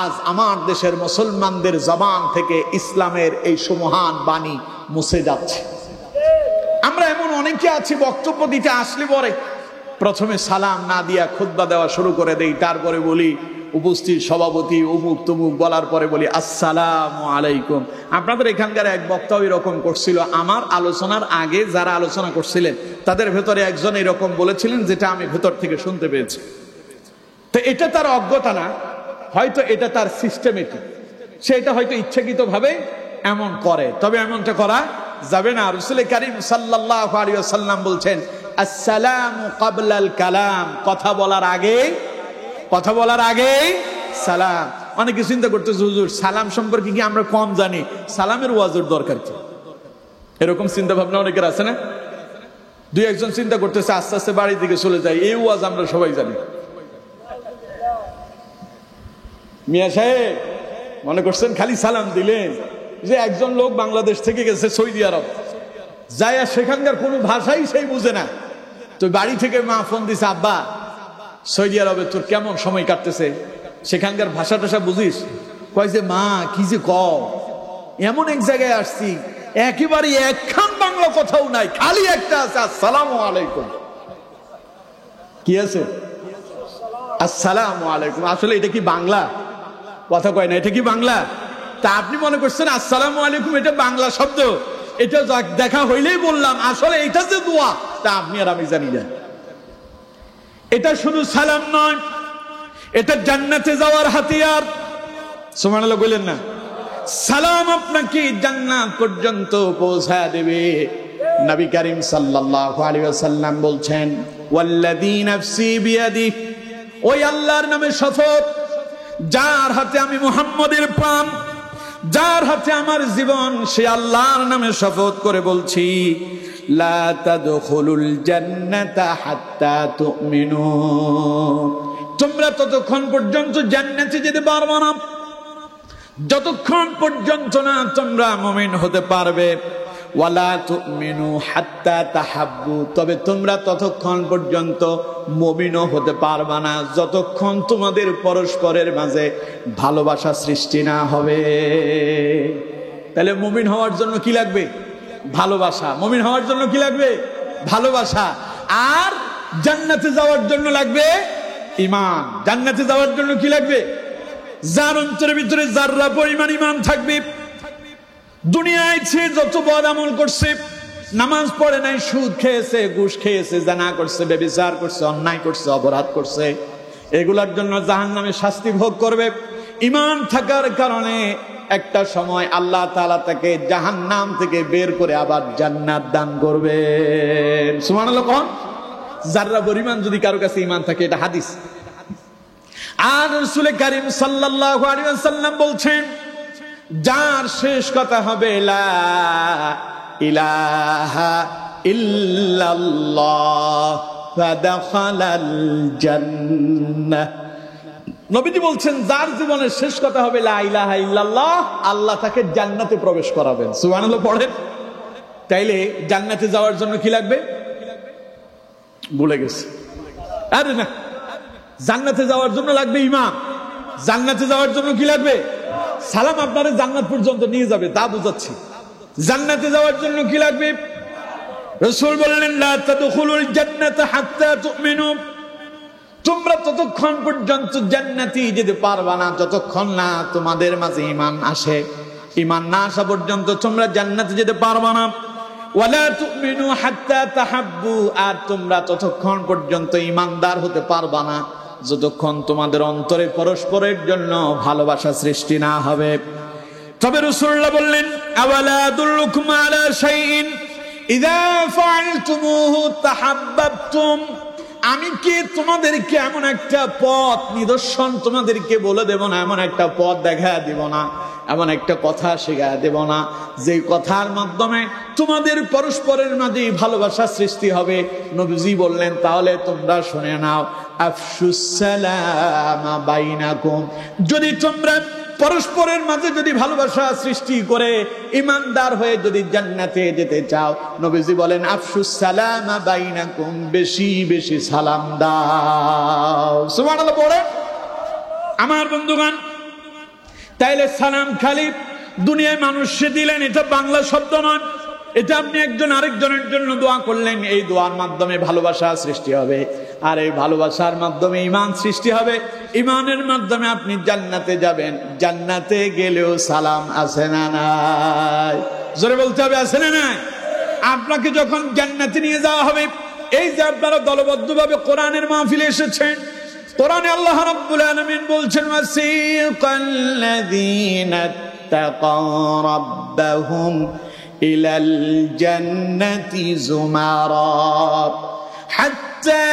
আজ আমার দেশের মুসলমানদের জবান থেকে ইসলামের এই সুমহান বাণী মুছে যাচ্ছে। আমরা এমন অনেকে আছি, বক্তব্য দিতে আসলে পরে প্রথমে সালাম না দিয়া খুতবা দেওয়া শুরু করে দেই, তারপরে বলি উপস্থিত সভাপতি অমুক তমুক, বলার পরে বলি আসসালামু আলাইকুম। আপনাদের এখানকার এক বক্তা এরকম করছিল, আমার আলোচনার আগে যারা আলোচনা করছিলেন তাদের ভেতরে একজন এরকম বলেছিলেন, যেটা আমি ভেতর থেকে শুনতে পেয়েছি। তো এটা তার অজ্ঞতা না, হয়তো এটা তার সিস্টেমেটিক, সেটা হয়তো ইচ্ছাকৃত ভাবে এমন করে, তবে এমনটা করা যাবে না। রাসূল কারীম সাল্লাল্লাহু আলাইহি ওয়াসাল্লাম বলছেন, আসসালামু ক্বাবলাল কালাম, কথা বলার আগে সালাম। অনেকে চিন্তা করতেছে, হুজুর সালাম সম্পর্কে কি আমরা কম জানি, সালামের ওয়াজের দরকার কি? এরকম চিন্তা ভাবনা অনেকের আছে না? দুই একজন চিন্তা করতেছে আস্তে আস্তে বাড়ির দিকে চলে যায়, এই ওয়াজ আমরা সবাই জানি। মিয়া সাহেব মনে করছেন খালি সালাম দিলেন, যে একজন লোক বাংলাদেশ থেকে গেছে সৌদি আরব, যায় সেখানকার কোনো ভাষাই সেই বুঝে না, তো বাড়ি থেকে মা ফোন দিছে, আব্বা সৌদি আরবে তোর কেমন সময় কাটতেছে, সেখানকার ভাষা টাষা বুঝিস? কয় যে মা কি যে কও, এমন এক জায়গায় আসছি একেবারে একখান বাংলা কথাও নাই, খালি একটা আছে আসসালামু আলাইকুম। কি আছে? আসসালামু আলাইকুম। আসলে এটা কি বাংলা? কথা কয় না, এটা কি বাংলা? তা আপনি মনে করছেন আসসালামু আলাইকুম এটা বাংলা শব্দ, এটা দেখা হইলেই বললাম, আসলে এটা যে দোয়া তা আপনি আর আমি জানি না। এটা শুধু সালাম নয়, এটা জান্নাতে যাওয়ার হাতিয়ার। সুবহানাল্লাহ বলেন না? সালাম আপনাকে জান্নাত পর্যন্ত পৌঁছায় দেবে। নবী করিম সাল্লাল্লাহু আলাইহি ওয়াসাল্লাম বলছেন, ওয়াল্লাযী নাফসি বিয়াদিহি, ওই আল্লাহর নামে শপথ যার হাতে আমি মুহাম্মদের প্রাণ, যার হাতে আমার জীবন, সে আল্লাহর নামে শপথ করে বলছি, লা তাদখুলুল জান্নাতা হাত্তা তুমিনু, তোমরা ততক্ষণ পর্যন্ত জান্নাতে যেতে পারবে না যতক্ষণ পর্যন্ত না তোমরা মুমিন হতে পারবে। ওয়ালা তুমিনু হাত্তা তাহাব্বু, তবে তোমরা ততক্ষণ পর্যন্ত মুমিনও হতে পারবে না যতক্ষণ তোমাদের পরস্পরের মাঝে ভালোবাসা সৃষ্টি না হবে। তাহলে মুমিন হওয়ার জন্য কি লাগবে? ভালোবাসা। মুমিন হওয়ার জন্য কি লাগবে? ভালোবাসা। আর জান্নাতে যাওয়ার জন্য লাগবে ঈমান। জান্নাতে যাওয়ার জন্য কি লাগবে? যার অন্তরের ভিতরে যাররা পরিমাণ ঈমান থাকবে, দুনিয়ায় সে যত বদ আমল করছে, নামাজ পড়ে নাই, সুদ খেয়েছে, ঘুষ খেয়েছে, জানা করছে, ব্যভিচার করছে, অন্যায় করছে, অপরাধ করছে, এগুলার জন্য জাহান্নামে শাস্তি ভোগ করবে। ঈমান থাকার কারণে একটা সময় আল্লাহ তাআলা তাকে জাহান্নাম থেকে বের করে আবার জান্নাত দান করবেন। সুবহানাল্লাহ। কোন যাররা পরিমাণ যদি কারো কাছে ঈমান থাকে, এটা হাদিস। আর রাসূল কারীম সাল্লাল্লাহু আলাইহি ওয়াসাল্লাম বলছেন, যার শেষ কথা হবে লা ইলাহা ইল্লাল্লাহ ফাদাখালাল জান্নাহ। নবীজি বলছেন, যার জীবনের শেষ কথা হবে লা ইলাহা ইল্লাল্লাহ, আল্লাহ তাকে জান্নাতে প্রবেশ করাবেন। সুবহানাল্লাহ পড়েন। তাইলে জান্নাতে যাওয়ার জন্য কি লাগবে? ভুলে গেছে। আরে না, জান্নাতে যাওয়ার জন্য লাগবে ঈমান। জান্নাতে যাওয়ার জন্য কি লাগবে? সালাম আপনারে জান্নাত পর্যন্ত নিয়ে যাবে, তা বুঝাচ্ছি। জান্নাতে যাওয়ার জন্য কি লাগবে? রাসূল বললেন, লা তাদখুলুল জান্নাতা হাত্তা তুমিনু। তোমরা ততক্ষণ পর্যন্ত জান্নাতে যেতে পারবা না যতক্ষণ না তোমাদের মাঝে ঈমান আসে। ঈমান না আসা পর্যন্ত তোমরা জান্নাতে যেতে পারবা না। ওয়ালা তুমিনু হাত্তা তাহাব্বু। আর তোমরা ততক্ষণ পর্যন্ত ঈমানদার হতে পারবা না যতক্ষণ তোমাদের অন্তরে পরস্পরের জন্য ভালোবাসা সৃষ্টি না হবে। তবে রাসূলুল্লাহ বললেন, আওয়ালা আদুল্লুকুম আলা শাইইন ইযা ফাআলতুমুহু তাহাব্বাবতুম। আমি কি তোমাদেরকে এমন একটা পথ, নিদর্শন তোমাদেরকে বলে দেব না, এমন একটা পথ দেখা দেব না, এমন একটা কথা শেখা দেব না যে কথার মাধ্যমে তোমাদের পরস্পরের মাঝে ভালোবাসা সৃষ্টি হবে? নবীজি বললেন, তাহলে তোমরা শুনে নাও, আফশুস সালামা বাইনাকুম। যদি তোমরা পরস্পরের মাঝে যদি ভালোবাসা সৃষ্টি করে ঈমানদার হয়ে যদি জান্নাতে যেতে চাও, নবীজি বলেন, আফশুস সালামা বাইনাকুম, বেশি বেশি সালাম দাও। সুবহানাল্লাহ পড়ে। আমার বন্ধুগণ, তাইলে সালাম খালি দুনিয়ায় মানুষে দিলেন, এটা বাংলা শব্দ নয়। এটা আপনি একজন আরেকজনের জন্য দোয়া করলেন, এই দোয়ার মাধ্যমে ভালোবাসা সৃষ্টি হবে। আর এই ভালোবাসার মাধ্যমে ঈমান সৃষ্টি হবে। ঈমানের মাধ্যমে আপনি জান্নাতে যাবেন। জান্নাতে গেলেও সালাম আছে না নাই? জোরে বলতে হবে, আছে না নাই? আপনাকে যখন জান্নাতে নিয়ে যাওয়া হবে, এই যে আপনারা দলবদ্ধভাবে কোরআনের মাহফিলে এসেছেন, কোরআনে আল্লাহ রাব্বুল আলামিন বলছেন, ওয়াসিকাল্লাযীনা তাকাউ রাব্বাহুম ইলাল জান্নাতি যুমারা হাত্তা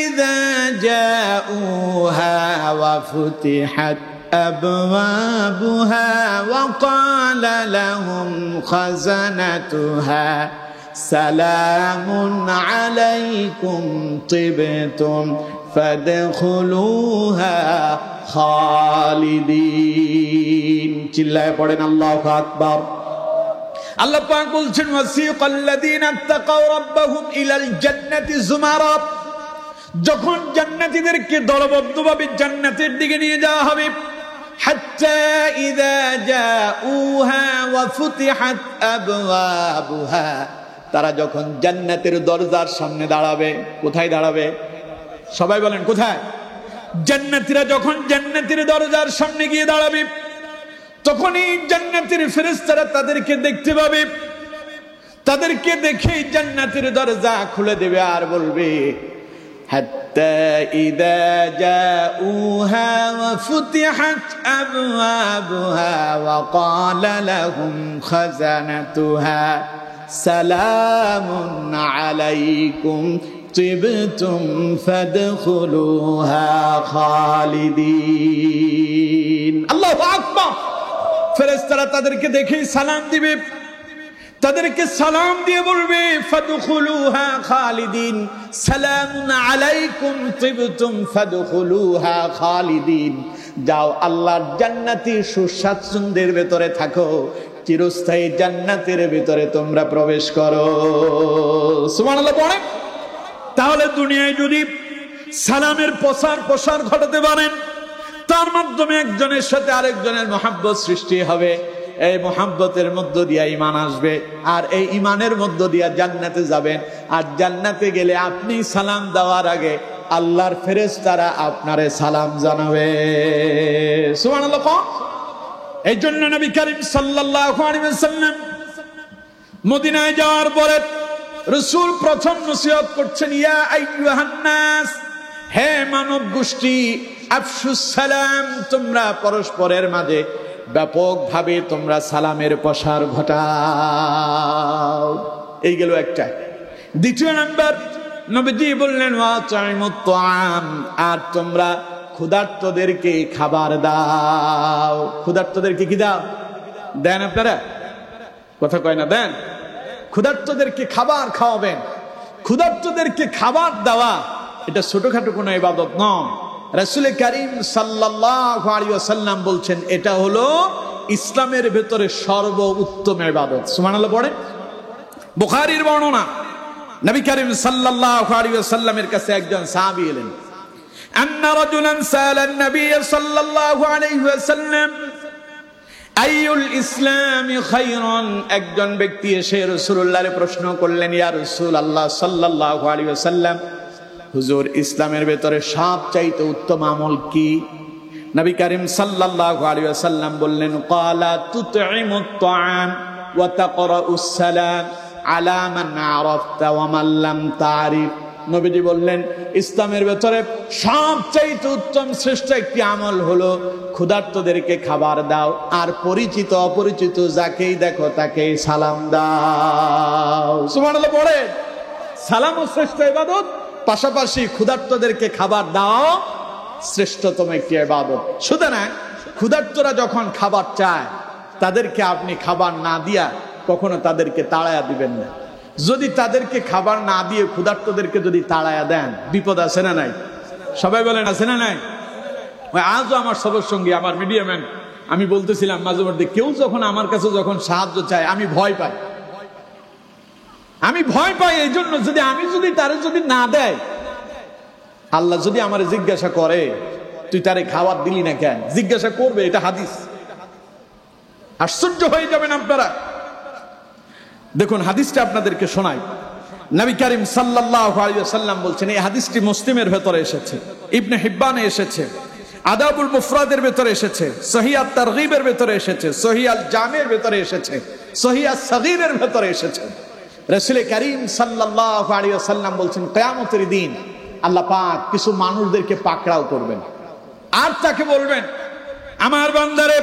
ইযা জাউহা ওয়া ফুতিহাত আবওয়াবুহা ওয়া ক্বালা লাহুম খাযানাতুহা সালামুন আলাইকুম তিবতুম ফাদখুলুহা খালিদিন। চিল্লায়ে পড়েন আল্লাহু আকবার। আল্লাহ পাক বলছেন, ওয়াসিকাল্লাযীনা তাকাউ রাব্বাহুম ইলাল জান্নাতি যুমারা। যখন জান্নাতীদেরকে দলবদ্ধভাবে জান্নাতের দিকে নিয়ে যাওয়া হবে, হাত্তা ইযা জাউহা ওয়া ফুতিহাত আবওয়াবুহা, তারা যখন জান্নাতের দরজার সামনে দাঁড়াবে। কোথায় দাঁড়াবে? সবাই বলেন কোথায়? জান্নাতীরা যখন জান্নাতের দরজার সামনে গিয়ে দাঁড়াবে, তখনই জান্নাতের ফেরেশতারা তাদেরকে দেখতে পাবে। তাদেরকে দেখে জান্নাতের দরজা খুলে দেবে আর বলবে, হাত্তা ইযা জাউহা ওয়া ফুতিহাত আবওয়াবুহা ওয়া ক্বালা লাহুম খাযানাতুহা সালামুন আলাইকুম তিবতুম ফাদখুলুহা খালিদিন। আল্লাহু আকবার। ফেরেশতারা তাদেরকে দেখেই সালাম দিবে। তাদেরকে সালাম দিয়ে বলবে, ফাদখুলুহা খালিদিন, সালামুন আলাইকুম তিবতুম ফাদখুলুহা খালিদিন। যাও আল্লাহর জান্নাতি সুস্বাচ্ছন্দ্যের ভেতরে থাকো, চিরস্থায়ী জান্নাতের ভেতরে তোমরা প্রবেশ করো। সুবহানাল্লাহ পড়ে। তাহলে দুনিয়ায় যদি সালামের প্রসার ঘটাতে পারেন, তার মাধ্যমে একজনের সাথে আরেকজনের মহব্বত সৃষ্টি হবে। এই মহব্বতের মধ্য দিয়ে ঈমান আসবে, আর এই ঈমানের মধ্য দিয়ে জান্নাতে যাবেন। আর জান্নাতে গেলে আপনি সালাম দেওয়ার আগে আল্লাহর ফেরেশতারা আপনারে সালাম জানাবে। সুবহানাল্লাহ। এই জন্য নবী করিম সাল্লাল্লাহু আলাইহি ওয়াসাল্লাম মদিনায় যাওয়ার পরে রাসূল প্রথম নসিহত করছেন, ইয়া আইয়ুহান নাস, হে মানব গোষ্ঠী, আফশুস সালাম, তোমরা পরস্পরের মাঝে ব্যাপকভাবে তোমরা সালামের প্রসার ঘটাও। এই গেল একটা। দ্বিতীয় নাম্বার, নবীজি বললেন ওয়াতাইমুত তাআম, আর তোমরা ক্ষুধার্তদেরকে খাবার দাও। ক্ষুধার্তদেরকে কি দাও? দেন আপনারা? কথা কয় না, দেন? ক্ষুধার্তদেরকে খাবার খাওয়াবেন। ক্ষুধার্তদেরকে খাবার দেওয়া এটা ছোটখাটো কোনো ইবাদত নয়। রাসূল কারীম সাল্লাল্লাহু আলাইহি ওয়াসাল্লাম বলছেন এটা হলো ইসলামের ভেতরে সর্বোত্তম ইবাদত। সুবহানাল্লাহ পড়ে। বুখারীর বর্ণনা, নবী করিম সাল্লাল্লাহু আলাইহি ওয়াসাল্লামের কাছে একজন সাহাবী এলেন। আন্না রাজুলান সালান নবী সাল্লাল্লাহু আলাইহি ওয়াসাল্লাম আইয়ুল ইসলামি খায়রুন। একজন ব্যক্তি এসে রাসূলুল্লাহর প্রশ্ন করলেন, ইয়া রাসূলুল্লাহ সাল্লাল্লাহু আলাইহি ওয়াসাল্লাম, হুজুর ইসলামের ভেতরে সবচাইতে উত্তম আমল কি? নবী করিম সাল্লাল্লাহু আলাইহি ওয়াসাল্লাম বললেন, ক্বালা তুতঈমুত তাআম ওয়া তাকরাউস সালাম আলা মান আরাফতা ওয়া মান লাম তারিফ। নবীজি বললেন ইসলামের ভেতরে সবচাইতে উত্তম শ্রেষ্ঠ একটি আমল হলো ক্ষুধার্তদেরকে খাবার দাও, আর পরিচিত অপরিচিত যাকেই দেখো তাকেই সালাম দাও। সুবহানাল্লাহ পড়ে। সালামও শ্রেষ্ঠ ইবাদত, পাশাপাশি ক্ষুধার্তদেরকে খাবার দাও শ্রেষ্ঠতম একটি ইবাদত। সুতরাং ক্ষুধার্তরা যখন খাবার চায় তাদেরকে আপনি খাবার না দিয়া কখনো তাদেরকে তাড়ায়া দিবেন না। যদি তাদেরকে খাবার না দিয়ে ক্ষুধার্তদেরকে যদি তাড়ায়া দেন, বিপদ আছে না নাই? সবাই বলেন আছে না নাই? আজও আমার সবার সঙ্গে আমার মিডিয়া ম্যান, আমি বলতেছিলাম মাঝে মধ্যে কেউ যখন আমার কাছে যখন সাহায্য চায় আমি ভয় পাই। আমি ভয় পাই এই জন্য, যদি তারে যদি না দেয়, আল্লাহ যদি আমার জিজ্ঞাসা করে তুই তারে খাবার দিলি না কেন, জিজ্ঞাসা করবে, এটা হাদিস। আশ্চর্য হয়ে যাবেন আপনারা। দেখুন হাদিসটা আপনাদেরকে শোনাই। নবী করিম সাল্লাল্লাহু আলাইহি ওয়াসাল্লাম বলছেন, এই হাদিসটি মুসলিমের ভেতরে এসেছে, ইবনে হিব্বানে এসেছে, আদাবুল মুফরাদের ভেতরে এসেছে, সহিহ আত-তারগীবের ভেতরে এসেছে, সহিহ আল জামির ভেতরে এসেছে, সহিহ আস-সাগীরের ভেতরে এসেছে। রাসূল করিম সাল্লাল্লাহু আলাইহি ওয়াসাল্লাম বলছেন কিয়ামতের দিন আল্লাহ পাক কিছু মানুষদেরকে পাকড়াও করবেন, আর তাকে বলবেন, আমার বান্দারে,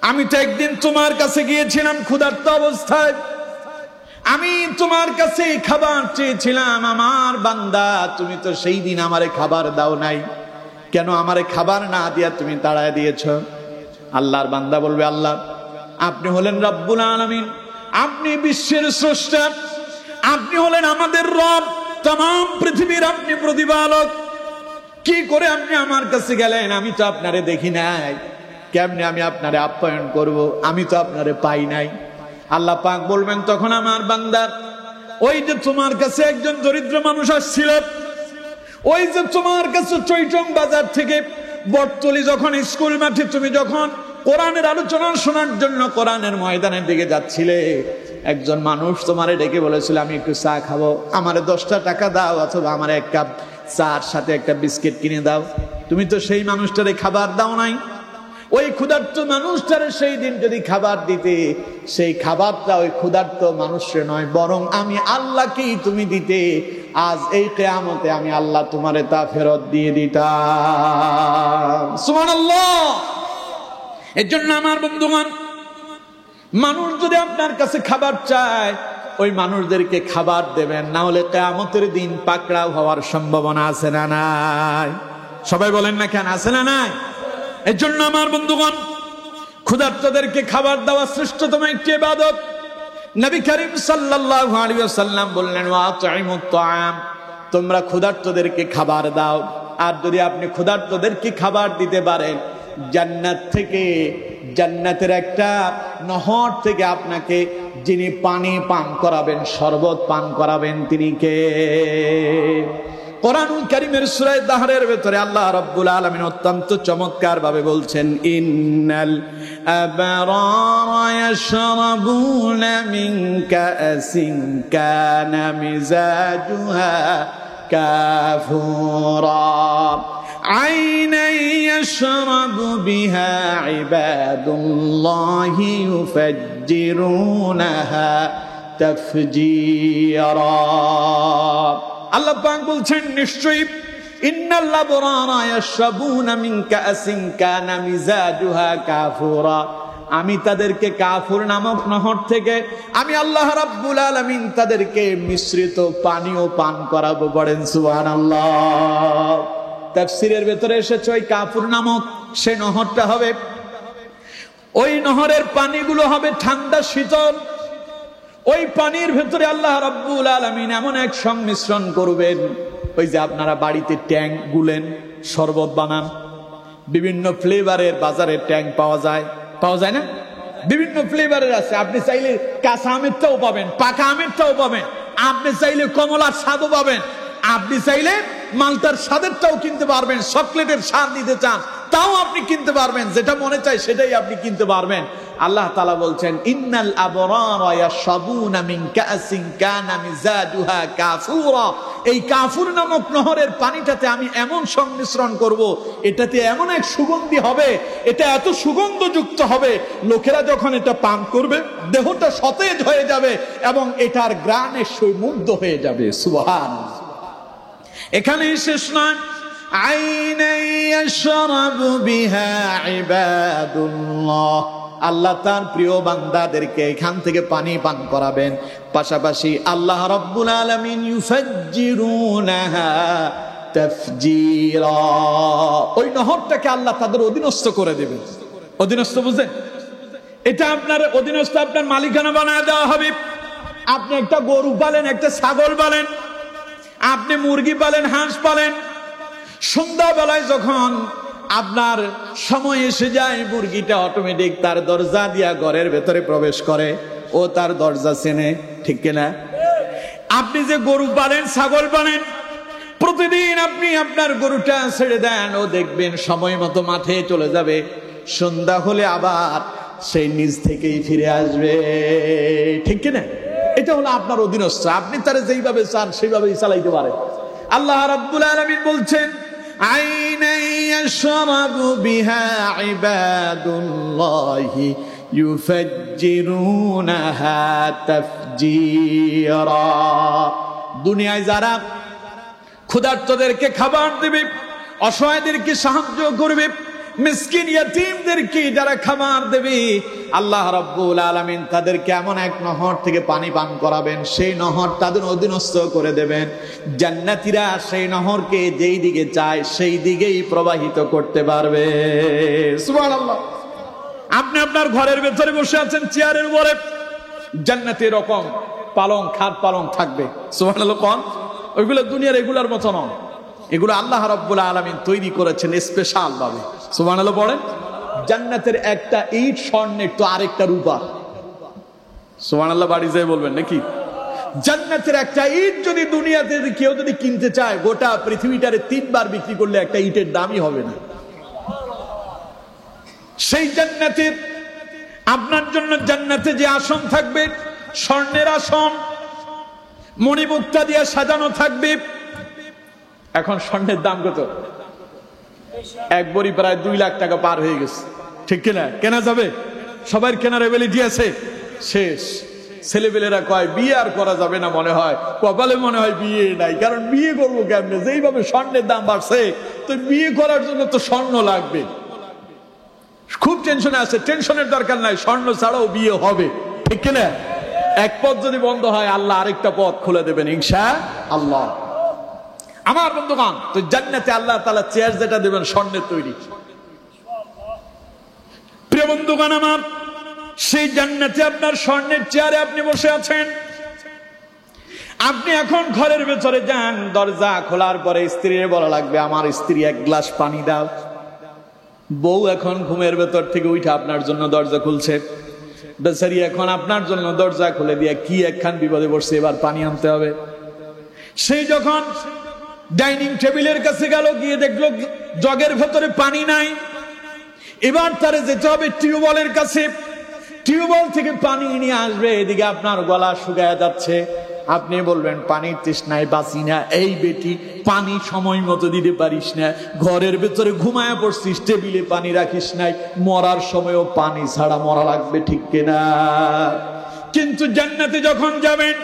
আমি তো একদিন তোমার কাছে গিয়েছিলাম ক্ষুধার্ত অবস্থায়, আমি তোমার কাছে খাবার চেয়েছিলাম, আমার বান্দা তুমি তো সেই দিন আমারে খাবার দাও নাই, কেন আমারে খাবার না দিয়া তুমি তাড়ায় দিয়েছ? আল্লাহর বান্দা বলবে, আল্লাহ আপনি হলেন রব্বুল আলামিন, আপনি বিশ্বের স্রষ্টা, আপনি হলেন আমাদের রব, तमाम পৃথিবীর আপনি প্রতিপালক, কি করে আপনি আমার কাছে গেলেন? আমি তো আপনারে দেখি নাই, কেমনে আমি আপনারে আপ্যায়ন করব? আমি তো আপনারে পাই নাই। আল্লাহ পাক বলবেন তখন, আমার বান্দার, ওই যে তোমার কাছে একজন দরিদ্র মানুষ আসছিল, ওই যে তোমার কাছে চৈটং বাজার থেকে বটতলি যখন স্কুল মাঠে তুমি যখন কোরআনের আলোচনা শোনার জন্য কোরআনের ময়দানের দিকে যাচ্ছিলে, একজন মানুষ তোমারে ডেকে বলেছিল আমি একটু চা খাবো, আমারে 10টা টাকা দাও, অথবা আমার এক কাপ চার সাথে একটা বিস্কিট কিনে দাও। তুমি তো সেই মানুষটারে খাবার দাও নাই। ওই ক্ষুধার্ত মানুষটারে সেই দিন যদি খাবার দিতে, সেই খাবারটা ওই ক্ষুধার্ত মানুষের নয়, বরং আমি আল্লাহকেই তুমি দিতে, আজ এই কিয়ামতে আমি আল্লাহ তোমারে তা ফেরত দিয়ে দিতাম। সুবহানাল্লাহ। এর জন্য আমার বন্ধুগণ, মানুষ যদি আপনার কাছে খাবার চায়, ওই মানুষদেরকে খাবার দেবেন, না হলে কিয়ামতের দিন পাকড়াও হওয়ার সম্ভাবনা আছে না নাই? সবাই বলেন না কেন, আছে না নাই? এর জন্য আমার বন্ধুগণ, ক্ষুধার্তদেরকে খাবার দেওয়া শ্রেষ্ঠতম একটি ইবাদত। নবী করিম সাল্লাল্লাহু আলাইহি ওয়াসাল্লাম বললেন, ওয়াতাইমুত তাআম, তোমরা ক্ষুধার্তদেরকে খাবার দাও। আর যদি আপনি ক্ষুধার্তদেরকে খাবার দিতে পারেন, জান্নাত থেকে, জান্নাতের একটা নহর থেকে আপনাকে যিনি পানি পান করাবেন, শরবত পান করাবেন, তিনি কে? কোরআনুল কারীমের সূরা দাহরের ভেতরে আল্লাহ রাব্বুল আলামিন অত্যন্ত চমৎকার ভাবে বলছেন, ইন্নাল আবরারা ইয়াশরাবুনা মিন কাসিন কানা মিজাজুহা কাফুরা عينا يشرب بها عباد الله يفجرونها تفجيرا। আল্লাহ পাক বলছেন, নিশ্চয়ই ইন্নাল আবরারা ইয়াশরাবুনা মিন কাসিন কানা মিজাজুহা কাফুরা, আমি তাদেরকে কাফুর নামক নহর থেকে আমি আল্লাহ রাব্বুল আলামিন তাদেরকে মিশ্রিত পানীয় পান করাবো। বলেন সুবহানাল্লাহ। তাফসীরের ভেতরে এসেছে ওই কাফুর নামক সে নহরটা হবে, ওই নহরের পানিগুলো হবে ঠান্ডা শীতল। ওই পানির ভেতরে আল্লাহ রাব্বুল আলামিন এমন এক সংমিশ্রণ করবেন, ওই যে আপনারা বাড়িতে ট্যাঙ্ক গুলেন, শরবত বানান, বিভিন্ন ফ্লেভারের বাজারে ট্যাঙ্ক পাওয়া যায় না? বিভিন্ন ফ্লেভারের আছে। আপনি চাইলে কাঁচা আমেরটাও পাবেন, পাকা আমেরটাও পাবেন, আপনি চাইলে কমলার স্বাদও পাবেন, আপনি চাইলে মালটার স্বাদেরটাও কিনতে পারবেন, চকলেটের স্বাদ নিতে চান তাও আপনি কিনতে পারবেন, যেটা মনে চায় সেটাই আপনি কিনতে পারবেন। আল্লাহ তাআলা বলছেন ইন্নাল আবরারা ইয়াশরাবুনা মিন কাসিন কানা মিজাজুহা কাফুরা, এই কাফুর নামক নহরের পানিটাতে আমি এমন সংমিশ্রণ করব, এটাতে এমন এক সুগন্ধি হবে, এটা এত সুগন্ধযুক্ত হবে, লোকেরা যখন এটা পান করবে দেহটা সতেজ হয়ে যাবে এবং এটার ঘ্রাণে মুগ্ধ হয়ে যাবে। সুবহানাল্লাহ। এখানেই শেষ নয়, আইনাই ইয়াশরাবু বিহা ইবাদুল্লাহ, আল্লাহ তার প্রিয় বান্দাদেরকে এখান থেকে পানি পান করাবেন। পাশাপাশি আল্লাহ রাব্বুল আলামিন ইউফাজ্জিরুনাহা তাফজীরা, ওই নহরটাকে আল্লাহ তাদের অধীনস্থ করে দেবেন। অধীনস্থ বুঝেন? এটা আপনার অধীনস্থ, আপনার মালিকানা বানায় দেওয়া হবে। আপনি একটা গরু পালেন, একটা ছাগল পালেন, আপনি মুরগি পালেন, হাঁস পালেন, সন্ধ্যাবেলায় যখন আপনার সময় এসে যায় মুরগিটা অটোমেটিক তার দরজা দিয়া ঘরের ভেতরে প্রবেশ করে, ও তার দরজা চেনে, ঠিক কিনা? আপনি যে গরু পালেন, ছাগল পালেন, প্রতিদিন আপনি আপনার গরুটা ছেড়ে দেন, ও দেখবেন সময় মতো মাঠে চলে যাবে, সন্ধ্যা হলে আবার সেই নিজ থেকেই ফিরে আসবে, ঠিক কিনা? এটা হলো আপনার অধীনস্থ, আপনি তারা যেইভাবে চান সেইভাবেই চালাইতে পারেন। আল্লাহ রাব্বুল আলামিন বলছেন আইনাই ইয়াশরাবু বিহা ইবাদুল্লাহি ইউফাজ্জিরুনাহা তাফজীরা, দুনিয়ায় যারা ক্ষুধার্তদেরকে খাবার দেবে, অসহায়দেরকে সাহায্য করবে, মিসকিন ইয়াতীমদেরকে যারা খাবার দেবে, আল্লাহ রাব্বুল আলামিন তাদেরকে এমন এক নহর থেকে পানি পান করাবেন, সেই নহর তাদের অধীনস্থ করে দেবেন। জান্নাতীরা সেই নহরকে যেই দিকে চায় সেই দিকেই প্রবাহিত করতে পারবে। সুবহানাল্লাহ। আপনি আপনার ঘরের ভেতরে বসে আছেন চেয়ারের উপরে, জান্নাতে এরকম পালং, খাট পালং থাকবে। সুবহানাল্লাহ। কোন ওইগুলো দুনিয়ার এগুলার মতো নয়, এগুলো আল্লাহ রাব্বুল আলামিন তৈরি করেছেন স্পেশাল ভাবে। সুবহানাল্লাহ পড়েন। জান্নাতের একটা ইট স্বর্ণের তো আরেকটা রূপা। সুবহানাল্লাহ বাড়ি যেয়ে বলবেন নাকি? জান্নাতের একটা ইট যদি দুনিয়াতে কেউ যদি কিনতে চায়, গোটা পৃথিবীটারে 3 বার বিক্রি করলে একটা ইটের দামই হবে না। সেই জান্নাতের আপনার জন্য জান্নাতে যে আসন থাকবে, স্বর্ণের আসন, মণিমুক্তা দিয়ে সাজানো থাকবে। এখন স্বর্ণের দাম কত? এক বড়ি প্রায় 2 লাখ টাকা পার হয়ে গেছে, ঠিক কিনা? কেনা যাবে? সবার কেনার এবিলিটি আছে? শেষ। ছেলেপেলেরা কয় বিয়ে আর করা যাবে না, মনে হয় কপালে মনে হয় বিয়ে নাই, কারণ বিয়ে করবো কেমনে, যেইভাবে স্বর্ণের দাম বাড়ছে, তো বিয়ে করার জন্য তো স্বর্ণ লাগবে। খুব টেনশনে আছে, টেনশনের দরকার নাই, স্বর্ণ ছাড়াও বিয়ে হবে, ঠিক কিনা? এক পথ যদি বন্ধ হয়, আল্লাহ আরেকটা পথ খুলে দেবেন ইনশাআল্লাহ। আমার বন্ধুগণ, তো জান্নাতে আল্লাহ তাআলা চেয়ার যেটা দেবেন স্বর্ণের তৈরি। প্রিয় বন্ধুগণ আমার, সেই জান্নাতে আপনার স্বর্ণের চেয়ারে আপনি বসে আছেন। আপনি এখন ঘরের ভেতরে যান, দরজা খোলার পরে স্ত্রীর বলা লাগবে আমার স্ত্রী 1 গ্লাস পানি দাও। বউ এখন ঘুমের ভেতর থেকে উঠে আপনার জন্য দরজা খুলছে, বেচারি এখন আপনার জন্য দরজা খুলে দিয়ে কি একখান বিপদে পড়ছে, এবার পানি আনতে হবে। সেই যখন ডাইনিং টেবিলের কাছে গেল, গিয়ে দেখলো জগের ভেতরে পানি নাই, এবার তারে যেতে হবে টিউবওয়েলের কাছে, টিউবওয়েল থেকে পানি নিয়ে আসবে। এদিকে আপনার গলা শুকায় যাচ্ছে, আপনি বলবেন পানির তৃষ্ণায় বাঁচি না, এই বেটি পানি সময় মতো দিতে পারিস না, ঘরের ভেতরে ঘুমায় পড়ছিস, টেবিলে পানি রাখিস নাই, মরার সময়ও পানি ছাড়া মরা লাগবে, ঠিক কিনা? কিন্তু জান্নাতে যখন যাবেন,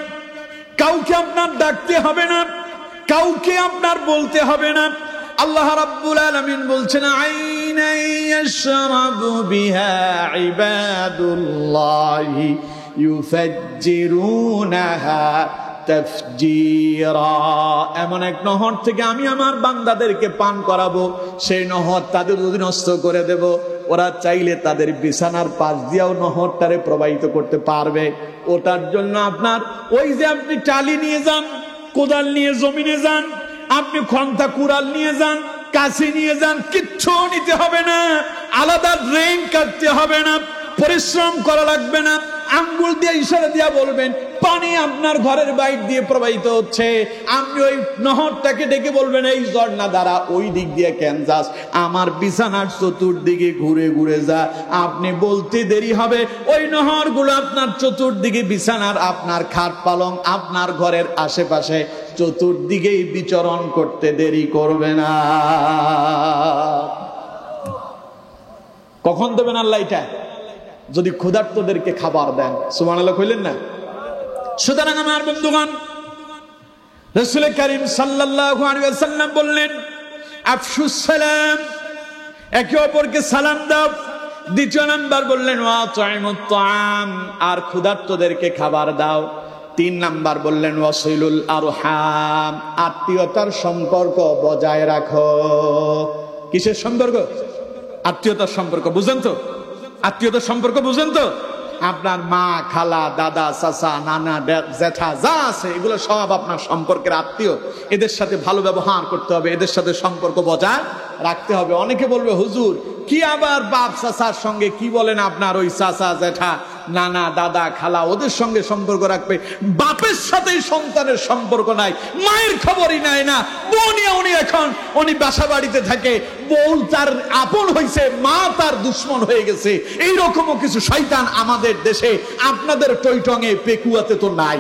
কাউকে আপনার ডাকতে হবে না, কাউকে আপনার বলতে হবে না, আল্লাহ রাব্বুল আলামিন বলছেন আইনা ইয়াশরাবু বিহা ইবাদুল্লাহি ইউফাজ্জিরুনাহা তাফজীরা। এমন এক নহর থেকে আমি আমার বান্দাদেরকে পান করাবো, সেই নহর তাদের অধীনস্থ করে দেব। ওরা চাইলে তাদের বিছানার পাশ দিয়েও নহরটারে প্রবাহিত করতে পারবে। ওটার জন্য আপনার ওই যে আপনি টালি নিয়ে যান, কোদাল নিয়ে জমিনে যান, আপনি খন্তা কুড়াল নিয়ে যান, কাশি নিয়ে যান, কিচ্ছু নিতে হবে না, আলাদা ড্রেন কাটতে হবে না, পরিশ্রম করা লাগবে না। আঙ্গুল দিয়ে ইশারা দিয়া বলবেন পানি আপনার ঘরের বাইর দিয়ে প্রবাহিত হচ্ছে, আপনি ওই নহরটাকে ডেকে বলবেন এই ঝর্ণা দ্বারা ওই দিক দিয়ে কেন যাস, আমার বিছানার চতুর্দিকে ঘুরে ঘুরে যা। আপনি বলতে দেরি হবে, ওই নহরগুলো আপনার চতুর্দিকে বিছানার, আপনার খাট পালং, আপনার ঘরের আশেপাশে চতুর্দিকেই বিচরণ করতে দেরি করবে না। কখন দেবেন আল্লাহ এটা? যদি ক্ষুধার্তদেরকে খাবার দেন। সুবহানাল্লাহ কইলেন না? সুতরাং আমার বন্ধুগণ, রাসূল করিম সাল্লাল্লাহু আলাইহি ওয়াসাল্লাম বললেন আফশুস সালাম, একে অপরকে সালাম দাও। দ্বিতীয় নাম্বার বললেন ওয়াতাইমুত তাআম, আর ক্ষুধার্তদেরকে খাবার দাও। 3 নাম্বার বললেন ওয়াসিলুল আরহাম, আত্মীয়তার সম্পর্ক বজায় রাখো। কিসের সম্পর্ক? আত্মীয়তার সম্পর্ক। বুঝেন তো? আত্মীয়তার সম্পর্ক বুঝেন তো? আপনার মা, খালা, দাদা, চাচা, নানা, জ্যাঠা যা আছে এগুলো সব আপনার সম্পর্কের আত্মীয়। এদের সাথে ভালো ব্যবহার করতে হবে, এদের সাথে সম্পর্ক বজায় রাখতে হবে। অনেকে বলবে হুজুর কি আবার বাপ চাচার সঙ্গে কি বলেন, আপনার ওই চাচা, জ্যাঠা, নানা, দাদা, খালা ওদের সঙ্গে সম্পর্ক রাখবে। বাপের সাথে সন্তানের সম্পর্ক নাই, মায়ের খবরই নাই না। উনি এখন উনি বাসা বাড়িতে থাকে, বউ তার আপন হয়েছে, মা তার দুশ্মন হয়ে গেছে। এইরকমও কিছু শয়তান আমাদের দেশে, আপনাদের টইটঙে পেকুয়াতে তো নাই,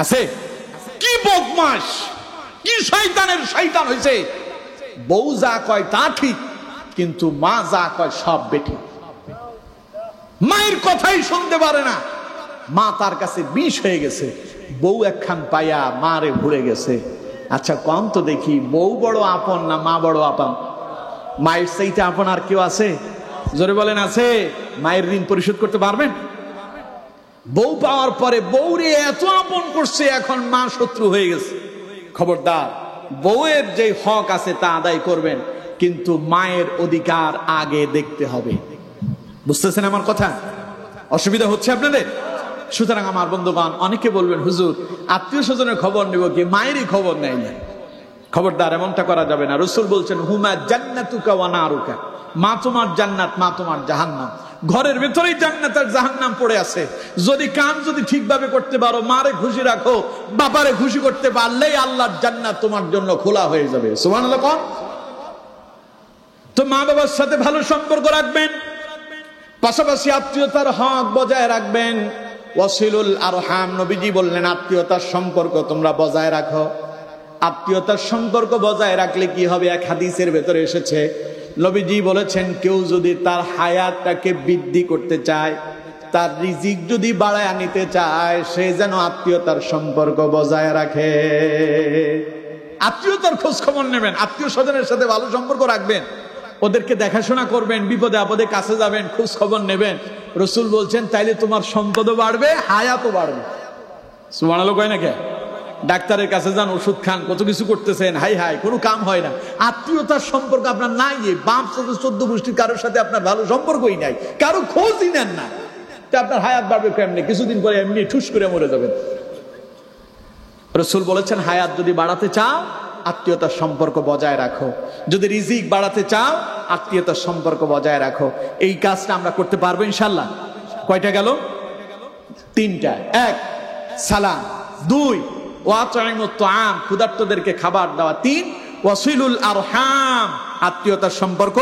আছে? কি বদমাশ, কি শয়তানের শয়তান হয়েছে। বউ যা কয় তা ঠিক, কিন্তু মা যা কয় সব বেঠিক। মায়ের কথাই শুনতে পারে না, মা তার কাছে বিষ হয়ে গেছে। বউ একখান পাইয়া মারে ভুলে গেছে। আচ্ছা কম তো দেখি, বউ বড় আপন না মা বড় আপন? মায়ের চাইতে আপন আর কেউ আছে? জোরে বলেন আছে? মায়ের ঋণ পরিশোধ করতে পারবেন? বউ পাওয়ার পরে বউরে এত আপন করছে, এখন মা শত্রু হয়ে গেছে। খবরদার, বউয়ের যে হক আছে তা আদায় করবেন, কিন্তু মায়ের অধিকার আগে দেখতে হবে। বুঝতেছেন আমার কথা? অসুবিধা হচ্ছে আপনাদের? সুতরাং আমার বন্ধুগণ, অনেকে বলবেন হুজুর আত্মীয় স্বজনের খবর নেব কি, মায়েরই খবর নেই না। খবরদার, এমনটা করা যাবে না। রাসূল বলছেন হুমা জান্নাতুকা ওয়া নারুকা, মা তোমার জান্নাত, মা তোমার জাহান্নাম। ঘরের ভেতরেই জান্নাত আর জাহান্নাম পড়ে আছে। যদি কাম যদি ঠিকভাবে করতে পারো, মারে খুশি রাখো, বাবারে খুশি করতে পারলেই আল্লাহর জান্নাত তোমার জন্য খোলা হয়ে যাবে। সুবহানাল্লাহ। তো মা বাবার সাথে ভালো সম্পর্ক রাখবেন, পাশাপাশি আত্মীয়তার হক বজায় রাখবেন। ওয়াসিলুল আরহাম, নবীজি বললেন আত্মীয়তার সম্পর্ক তোমরা বজায় রাখো। আত্মীয়তার সম্পর্ক বজায় রাখলে কি হবে? এক হাদিসের ভেতরে এসেছে, নবীজি বলেছেন কেউ যদি তার হায়াতটাকে বৃদ্ধি করতে চায়, তার রিজিক যদি বাড়ায় নিতে চায়, সে যেন আত্মীয়তার সম্পর্ক বজায় রাখে। আত্মীয়তার খোঁজ খবর নেবেন, আত্মীয় স্বজনের সাথে ভালো সম্পর্ক রাখবেন, ওদেরকে দেখাশোনা করবেন, বিপদে আপদে কাছে যাবেন, খোঁজ খবর নেবেন। রাসূল বলছেন তাইলে তোমার সম্পদও বাড়বে, হায়াতও বাড়বে। সুবহানাল্লাহ কয় না কে? ডাক্তারের কাছে যান, ওষুধ খান, কত কিছু করতেছেন, হাই হাই কোনো কাম হয় না। আত্মীয়তার সম্পর্ক আপনার নাই, বাপ 14 গোষ্ঠীর কারোর সাথে আপনার ভালো সম্পর্কই নাই, কারো খোঁজই নেন না, তা আপনার হায়াত বাড়বে কেমনে? কিছুদিন পরে এমনি ঠুস করে মরে যাবেন। রাসূল বলেছেন হায়াত যদি বাড়াতে চাও, আত্মীয়তার সম্পর্ক বজায় রাখো। যদি রিজিক বাড়াতে চাও, আত্মীয়তার সম্পর্ক বজায় রাখো। এই কাজটা আমরা করতে পারবো ইনশাআল্লাহ। কয়টা গেল? 3টা। 1 সালাম, 2 ওয়াতাইমুত তাআম, ক্ষুধার্তদেরকে খাবার দেওয়া, 3 ওয়াসিলুল আরহাম, আত্মীয়তার সম্পর্ক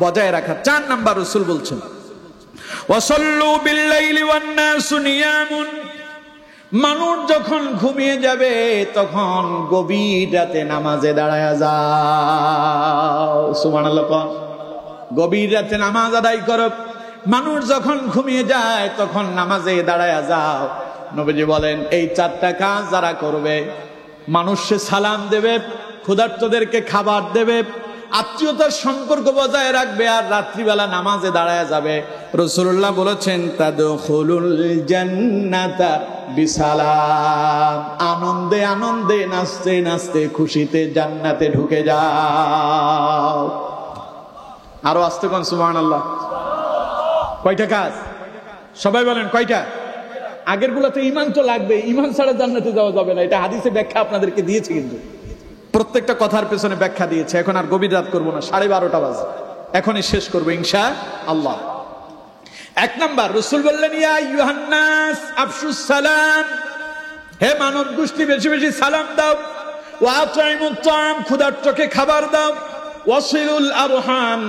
বজায় রাখা। 4 নাম্বার রাসূল বলছেন ওয়াসাল্লু বিল-লাইলি ওয়ান-নাসু নিয়ামুন, মানুষ যখন ঘুমিয়ে যাবে তখন গভীর রাতে নামাজে দাঁড়ায়া যাও। সুবহানাল্লাহ। গভীর রাতে নামাজ আদায় করো। মানুষ যখন ঘুমিয়ে যায় তখন নামাজে দাঁড়ায়া যাও। নবীজি বলেন এই 4টা কাজ যারা করবে, মানুষকে সালাম দেবে, ক্ষুধার্তদেরকে খাবার দেবে, আত্মীয়তার সম্পর্ক বজায় রাখবে, আর রাত্রিবেলা নামাজে দাঁড়ায় যাবে। রাসূলুল্লাহ বলেছেন তাদখুলুল জান্নাতা বিসালাম, আনন্দে আনন্দে নাচতে নাচতে খুশিতে জান্নাতে ঢুকে যাও। আরো আস্তে কোন সুবহানাল্লাহ। কয়টা কাজ সবাই বলেন, কয়টা? আগের গুলোতে ঈমান তো লাগবে, ঈমান ছাড়া জান্নাতে যাওয়া যাবে না। এটা হাদিসে ব্যাখ্যা আপনাদেরকে দিয়েছি, কিন্তু প্রত্যেকটা কথার পেছনে ব্যাখ্যা দিয়েছে। এখন আর গভীর রাত করবো না, 12:30 বাজে, এখনই শেষ করবো ইনশাআল্লাহ। 1 নাম্বার, রাসূল বললেন ইয়া আইয়ুহান নাস আফশুস সালাম, হে মানব গোষ্ঠী বেশি বেশি সালাম দাও। ওয়া আতঈমুত তাআম, ক্ষুধার্তকে খাবার দাও। ওয়াসিলুল আরহাম,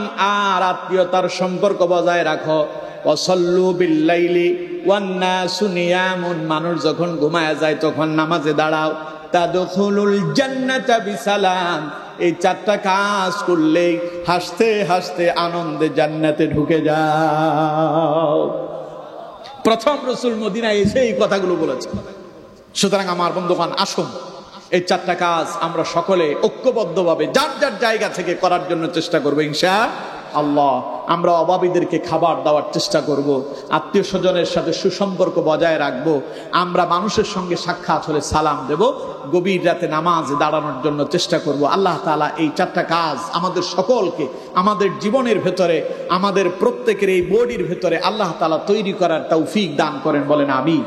আর আত্মীয়তার সম্পর্ক বজায় রাখো। ওয়াসাল্লু বিল্লাইলি ওয়ান নাসু নিয়ামুন, মানুষ যখন ঘুমায় যায় তখন নামাজে দাঁড়াও। তাদখুলুল জান্নাতা বিসালাম, এই 4টা কাজ করলেই হাসতে হাসতে আনন্দে জান্নাতে ঢুকে যাও। প্রথম রাসূল মদিনায় এসে এই কথাগুলো বলেছেন। সুতরাং আমার বন্ধুগণ, আসুন এই 4টা কাজ আমরা সকলে ঐক্যবদ্ধভাবে যার যার জায়গা থেকে করার জন্য চেষ্টা করবো ইনশাআল্লাহ। আমরা অভাবীদেরকে খাবার দেওয়ার চেষ্টা করব, আত্মীয় স্বজনের সাথে সুসম্পর্ক বজায় রাখবো, আমরা মানুষের সঙ্গে সাক্ষাৎ হলে সালাম দেব, গভীর রাতে নামাজে দাঁড়ানোর জন্য চেষ্টা করব। আল্লাহ তাআলা এই 4টা কাজ আমাদের সকলকে আমাদের জীবনের ভেতরে, আমাদের প্রত্যেকের এই বডির ভেতরে আল্লাহ তাআলা তৈরি করার তৌফিক দান করেন, বলেন আমিন।